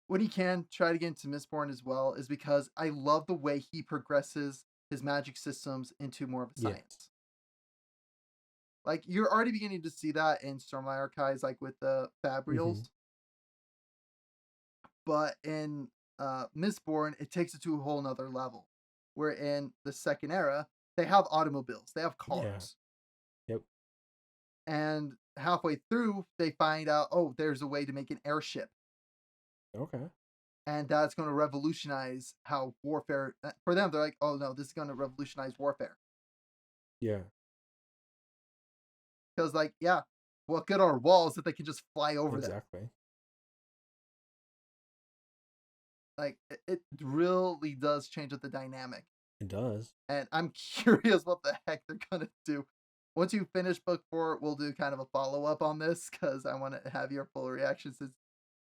when he can try to get into Mistborn as well, is because I love the way he progresses his magic systems into more of a Yes. science. Like you're already beginning to see that in Stormlight Archives, like with the Mm-hmm. Fabrials, but in Mistborn, it takes it to a whole nother level. Where in the second era, they have automobiles, they have Yeah. cars, Yep. and halfway through, they find out, oh, there's a way to make an airship, Okay. and that's going to revolutionize how warfare. For them, they're like, oh no, this is going to revolutionize warfare Yeah. because, like, yeah, what good are walls if they can just fly over them? Exactly. Like, it really does change up the dynamic. It does. And I'm curious what the heck they're gonna do. Once you finish book 4, we'll do kind of a follow up on this because I want to have your full reaction. Since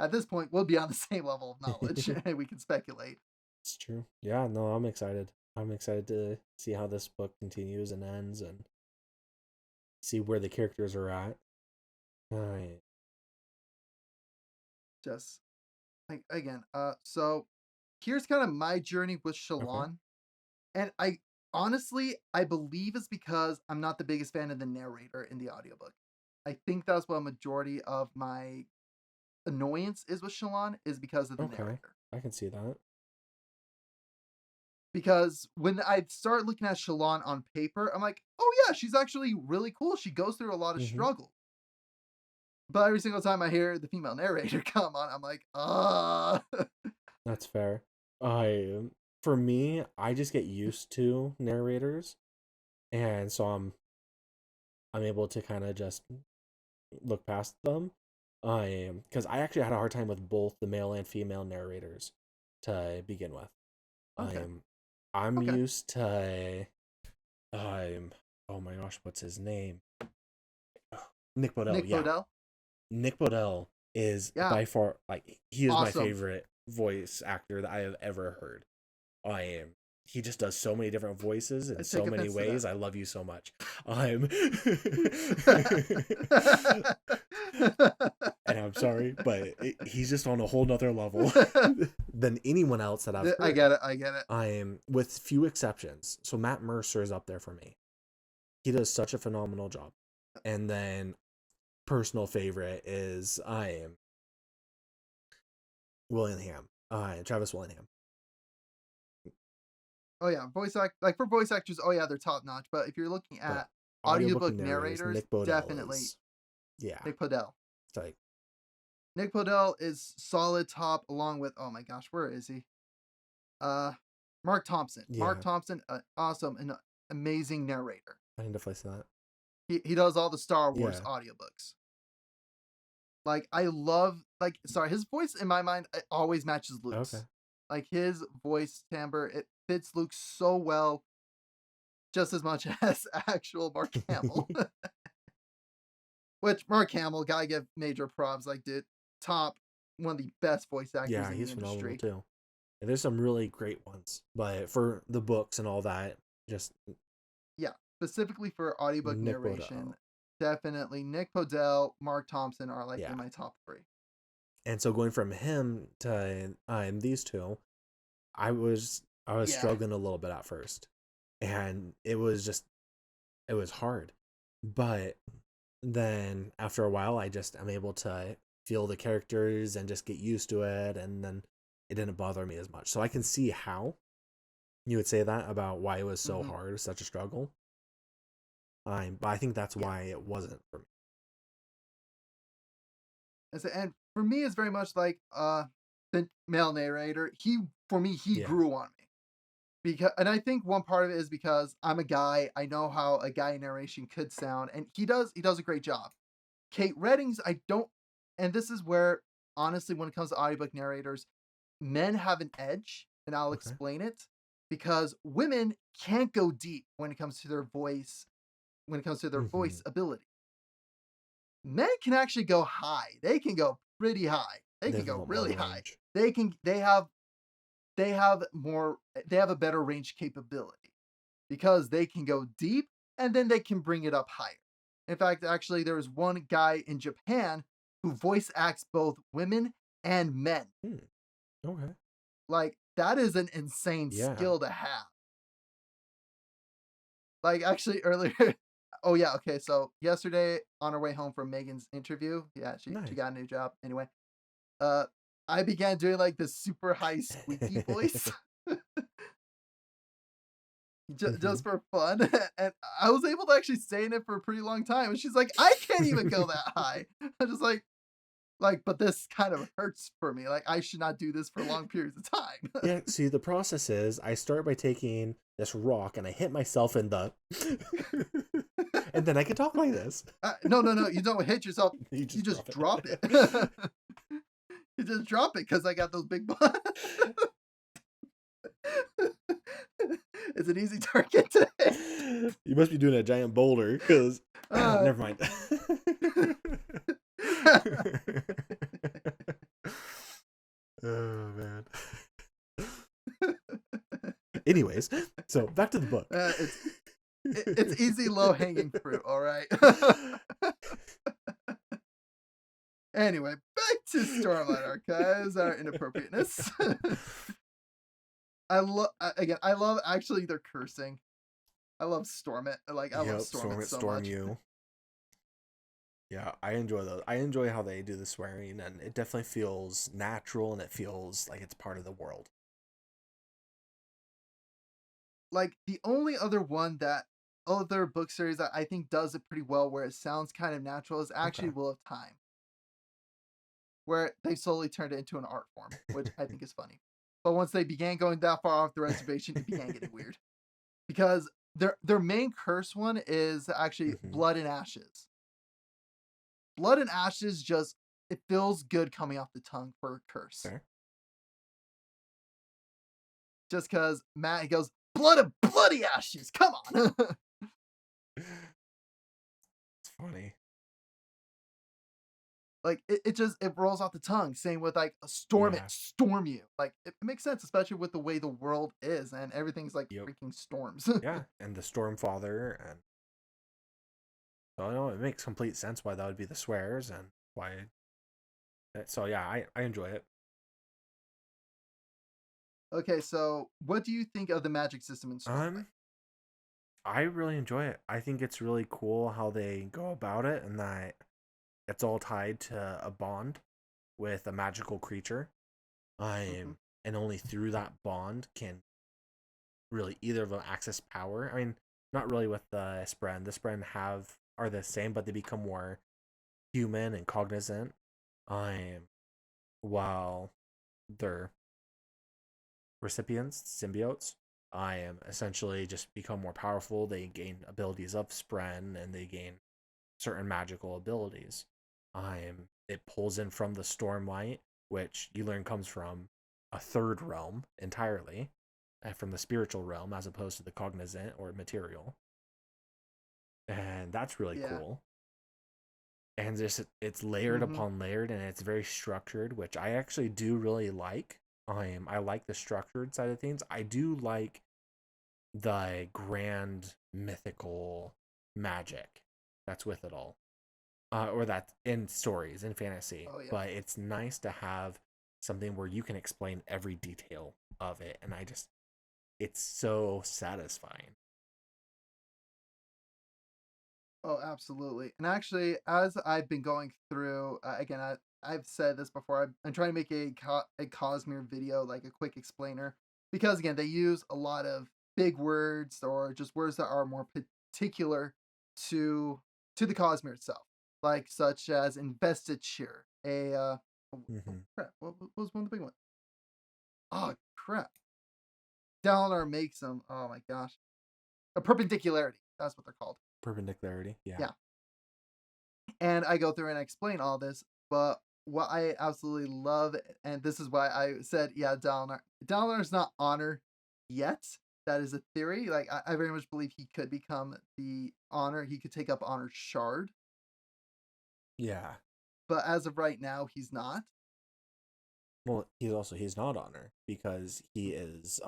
at this point, we'll be on the same level of knowledge and we can speculate. It's true. Yeah, no, I'm excited. I'm excited to see how this book continues and ends and see where the characters are at. Alright. Just like again, so here's kind of my journey with Okay. Shalon, and I honestly I believe it's because I'm not the biggest fan of the narrator in the audiobook. I think that's what a majority of my annoyance is with Shalon is because of the Okay. narrator. I can see that. Because when I start looking at Shalon on paper, I'm like, oh yeah, she's actually really cool. She goes through a lot of Mm-hmm. struggle. But every single time I hear the female narrator come on, I'm like, That's fair. I For me, I just get used to narrators, and so I'm able to kind of just look past them. Because I actually had a hard time with both the male and female narrators to begin with. okay, I'm I'm okay. used to oh my gosh, what's his name? Nick Bodell, Nick yeah. Bodell, Nick Bodell is yeah, by far he is my awesome. favorite voice actor that I have ever heard. I am He just does so many different voices I in take so many offense to ways. that. I love you so much. I'm and I'm sorry, but he's just on a whole nother level than anyone else that I've I heard. get it. I get it. I am, with few exceptions. So Matt Mercer is up there for me. He does such a phenomenal job. And then personal favorite is I am Willingham. Travis Willingham. Oh yeah, voice act like for voice actors. Oh yeah, they're top notch. But if you're looking But at audiobook audiobook narrators, narrators, Nick Bodell definitely is, yeah. Nick Podell. It's like, Nick Podell is solid top along with, oh my gosh, where is he? Uh, Mark Thompson. Mark yeah, Thompson, awesome and amazing narrator. I can definitely see that. He does all the Star Wars Yeah. audiobooks. Like I love sorry, his voice in my mind always matches Okay. Luke's. Like his voice timbre, it fits Luke so well, just as much as actual Mark Hamill. Which Mark Hamill, gotta give major props. Like, dude, top one of the best voice actors Yeah, in the he's phenomenal industry. too. And there's some really great ones, but for the books and all that, just Yeah, specifically for audiobook Nick narration, Bodell. definitely Nick Podell, Mark Thompson are like Yeah. in my top 3. And so going from him to these two, I was Yeah. struggling a little bit at first, and it was hard, but then after a while, I'm able to feel the characters and just get used to it, and then it didn't bother me as much. So I can see how you would say that about why it was so hard, such a struggle. But I think that's why it wasn't for me. And for me, it's very much like the male narrator. He grew on me and I think one part of it is because I'm a guy. I know how a guy narration could sound, and he does a great job. Kate Redding's, I don't, and this is where honestly, when it comes to audiobook narrators, men have an edge, and I'll explain it. Because women can't go deep when it comes to their voice, voice ability. Men can actually go high. They can go pretty high. They can go really high. They have a better range capability because they can go deep and then they can bring it up higher. In fact, actually, there was one guy in Japan who voice acts both women and men. Okay. Like, that is an insane skill to have. Like, actually, earlier, oh yeah, okay, so yesterday on our way home from Megan's interview, she got a new job. Anyway, I began doing like this super high squeaky voice. Just for fun, and I was able to actually stay in it for a pretty long time. And she's like, "I can't even go that high." I'm just like, but this kind of hurts for me. Like, I should not do this for long periods of time. Yeah, see, the process is I start by taking this rock and I hit myself in the, and then I can talk like this. No, you don't hit yourself. You just drop it. You just drop it because I got those big balls. It's an easy target today. You must be doing a giant boulder because never mind. Oh man. Anyways, so back to the book. It's easy, low hanging fruit. All right. Anyway, back to Stormlight Archives, our inappropriateness. I love actually their cursing. I love Storm It. Like, I love Storm It so Storm much. You. Yeah, I enjoy those. I enjoy how they do the swearing, and it definitely feels natural, and it feels like it's part of the world. Like, the only other book series that I think does it pretty well, where it sounds kind of natural, is actually Wheel of Time, where they slowly turned it into an art form, which I think is funny. But once they began going that far off the reservation, it began getting weird. Because their main curse one is actually Blood and Ashes. Blood and Ashes it feels good coming off the tongue for a curse. Okay. Just because Matt, he goes, bloody ashes, come on. It's funny. Like, it rolls off the tongue. Same with like storm you. Like, it makes sense, especially with the way the world is and everything's like freaking storms. Yeah, and the Stormfather, and so it makes complete sense why that would be the swears and why. So yeah, I enjoy it. Okay, so what do you think of the magic system in Stormlight? I really enjoy it. I think it's really cool how they go about it, and that it's all tied to a bond with a magical creature. And only through that bond can really either of them access power. I mean, not really with the Spren. The Spren are the same, but they become more human and cognizant. While their recipients, symbiotes, essentially just become more powerful. They gain abilities of Spren, and they gain certain magical abilities. It pulls in from the Stormlight, which you learn comes from a third realm entirely, from the spiritual realm as opposed to the cognizant or material. And that's really cool. And it's layered upon layered, and it's very structured, which I actually do really like. I like the structured side of things. I do like the grand mythical magic that's with it all, or that in stories in fantasy. Oh yeah. But it's nice to have something where you can explain every detail of it, and it's so satisfying. Oh, absolutely. And actually, as I've been going through, again, I've said this before. I'm trying to make a Cosmere video, like a quick explainer, because again, they use a lot of big words or just words that are more particular to the Cosmere itself, like such as investiture. Oh Mm-hmm. crap! What was one of the big ones? Oh crap! Dalinar makes them. Oh my gosh! A perpendicularity. That's what they're called. Perpendicularity, yeah. Yeah. And I go through and I explain all this, but what I absolutely love, and this is why I said, yeah, Dalinar is not honor yet. That is a theory. Like I very much believe he could become the honor. He could take up honor shard, Yeah. but as of right now, he's not. Well, he's not honor because he is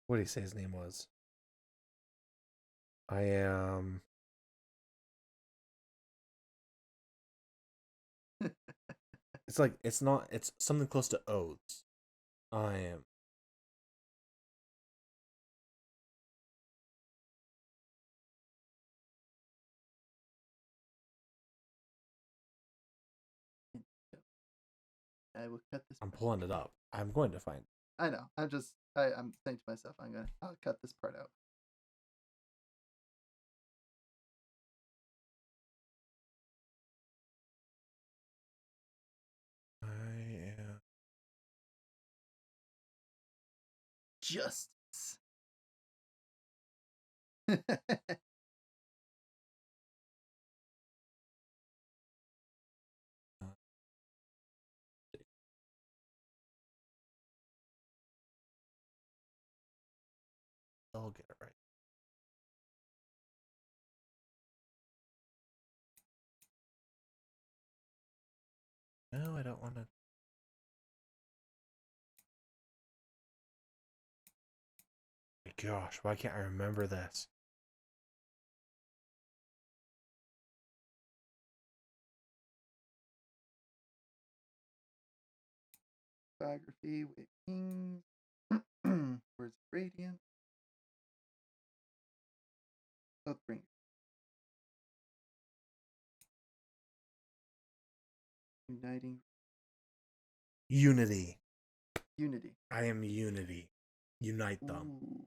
what did he say his name was? I am it's like it's not it's something close to oaths. I am I will cut this I'm part. pulling it up. I'm going to find. I know. I'm saying to myself, I'll cut this part out. I am Justice. I'll get it right. No, I don't want to. My gosh, why can't I remember this? Biography with Kings. Words of Radiant. Oathbringer. Uniting Unity. unity. I am unity. Unite them. Ooh.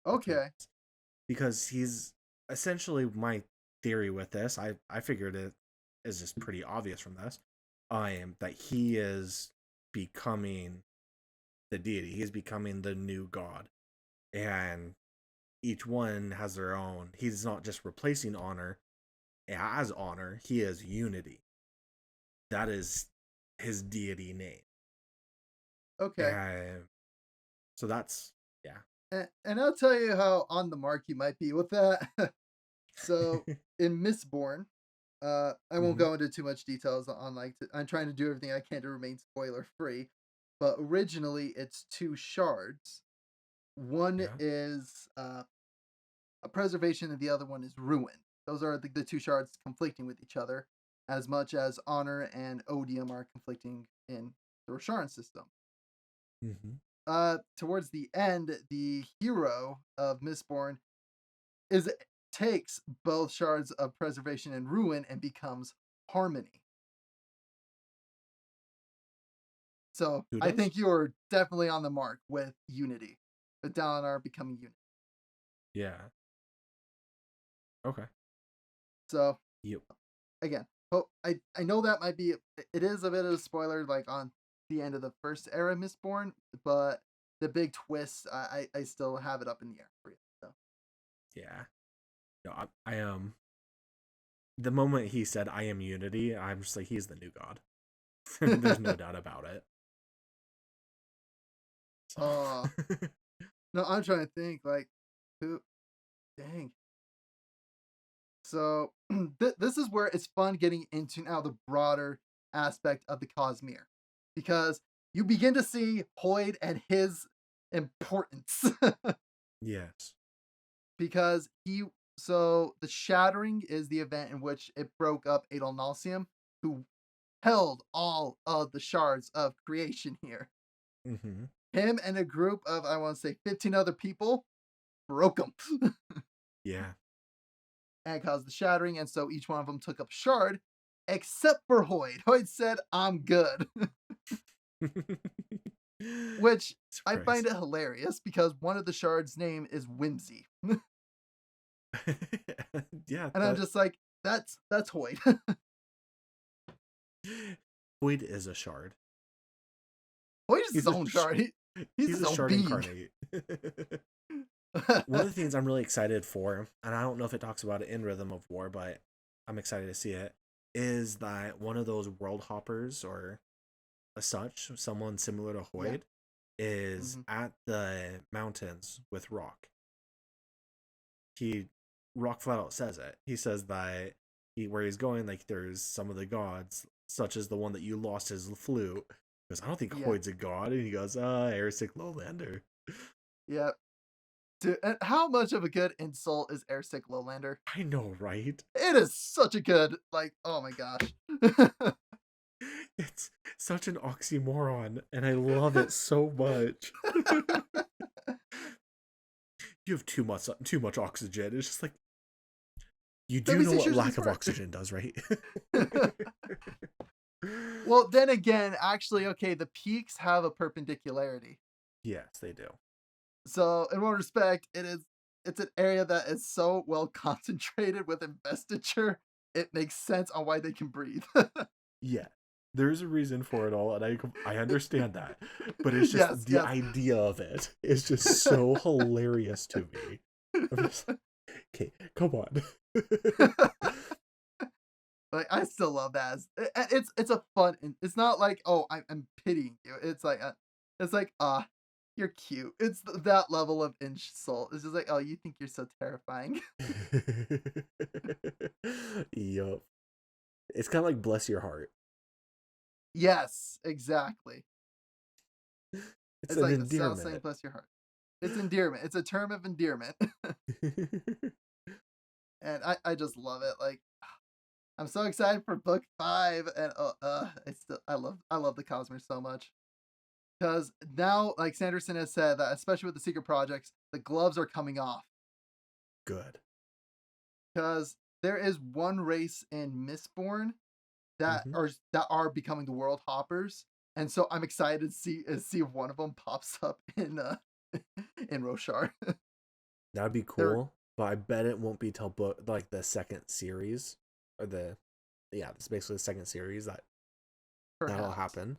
That's what it Okay. is. Because he's essentially my theory with this. I figured it is just pretty obvious from this. I am that he is becoming the deity. He's becoming the new god. And each one has their own. He's not just replacing honor as honor, he is unity. That is his deity name. Okay. And so that's, yeah. And I'll tell you how on the mark you might be with that. So in Mistborn, I won't Mm-hmm. go into too much details on I'm trying to do everything I can to remain spoiler free, but originally it's two shards. One Yeah. is a preservation, and the other one is ruin. Those are the two shards conflicting with each other, as much as honor and odium are conflicting in the Rosharan system. Mm-hmm. Towards the end, the hero of Mistborn takes both shards of preservation and ruin and becomes harmony. So Who I does? think you're definitely on the mark with unity, with Dalinar becoming unity. Yeah. Okay. So Yep. again, I know that might be it is a bit of a spoiler like on the end of the first era Mistborn, but the big twist I still have it up in the air for you. So Yeah. No, I am. The moment he said I am unity, I'm just like, he's the new god. There's no doubt about it. So. No, I'm trying to think like who dang. So this is where it's fun getting into now the broader aspect of the Cosmere, because you begin to see Hoyd and his importance Yes. because he So the Shattering is the event in which it broke up Adol Nalsium, who held all of the shards of creation here. Mm-hmm. Him and a group of, I want to say, 15 other people broke them. Yeah. And caused the Shattering, and so each one of them took up a shard, except for Hoyd. Hoyd said, I'm good. Which I find it hilarious because one of the shards' name is Whimsy. Yeah. And I'm just like, that's Hoyd. Hoyd is a shard. Hoyd is his own shard. He's his a own shard being. incarnate. One of the things I'm really excited for, and I don't know if it talks about it in Rhythm of War, but I'm excited to see it, is that one of those world hoppers or as such, someone similar to Hoyd, is at the mountains with Rock. Rock flat out says it. He says that where he's going, like, there's some of the gods, such as the one that you lost his flute. He goes, I don't think Hoyd's a god. And he goes, Airsick Lowlander. Yep. Dude, and how much of a good insult is Airsick Lowlander? I know, right? It is such a good, like, oh my gosh. It's such an oxymoron, and I love it so much. You have too much oxygen. It's just like, you do know what lack of oxygen does, right? Well, then again, actually, okay, the peaks have a perpendicularity. Yes, they do. So, in one respect, it's an area that is so well concentrated with investiture, it makes sense on why they can breathe. Yeah, there's a reason for it all, and I understand that. But it's just the idea of it is just so hilarious to me. I'm just like, okay, come on. Like, I still love that. It's a fun. It's not like, oh, I'm pitying you. It's like you're cute. It's that level of insult. It's just like, oh, you think you're so terrifying. Yup. It's kind of like bless your heart. Yes, exactly. It's an like endearment. The saying, bless your heart. It's endearment. It's a term of endearment. And I just love it. Like, I'm so excited for book 5, and I love the Cosmere so much. Because now, like Sanderson has said, that especially with the secret projects, the gloves are coming off. Good. Because there is one race in Mistborn that are becoming the world hoppers, and so I'm excited to see if one of them pops up in Roshar. That'd be cool, but I bet it won't be till the second series, or it's basically the second series that'll happen.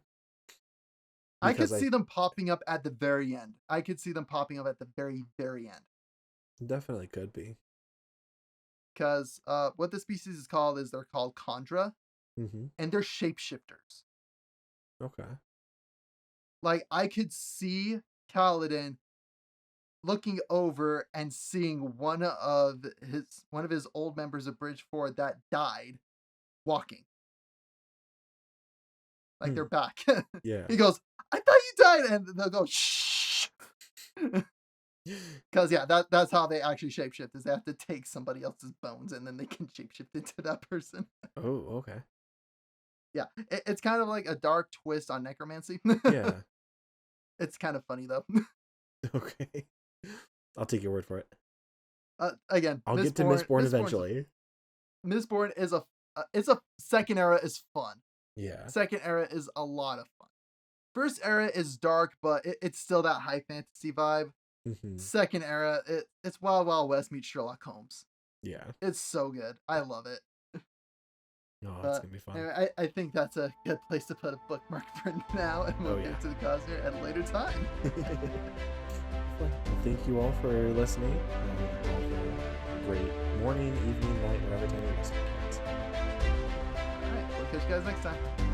I could see them popping up at the very end. I could see them popping up at the very, very end. Definitely could be. Because what the species is called is they're called Kandra, and they're shapeshifters. Okay. Like, I could see Kaladin looking over and seeing one of his old members of Bridgeford that died walking. Like, they're back. Yeah. He goes, I thought you died, and they'll go, shh. Because that's how they actually shapeshift, is they have to take somebody else's bones and then they can shapeshift into that person. Oh, okay. Yeah, it's kind of like a dark twist on necromancy. Yeah. It's kind of funny though. Okay. I'll take your word for it. Again, I'll get to Mistborn eventually. Mistborn is a second era is fun. Yeah. Second era is a lot of fun. First era is dark, but it's still that high fantasy vibe. Second era, it's Wild Wild West meets Sherlock Holmes. Yeah. It's so good. I love it. Oh, that's going to be fun. Anyway, I think that's a good place to put a bookmark for now, and we'll get to the Cosmere at a later time. Well, thank you all for listening. Have a great morning, evening, night, whatever time you're listening. All right, we'll catch you guys next time.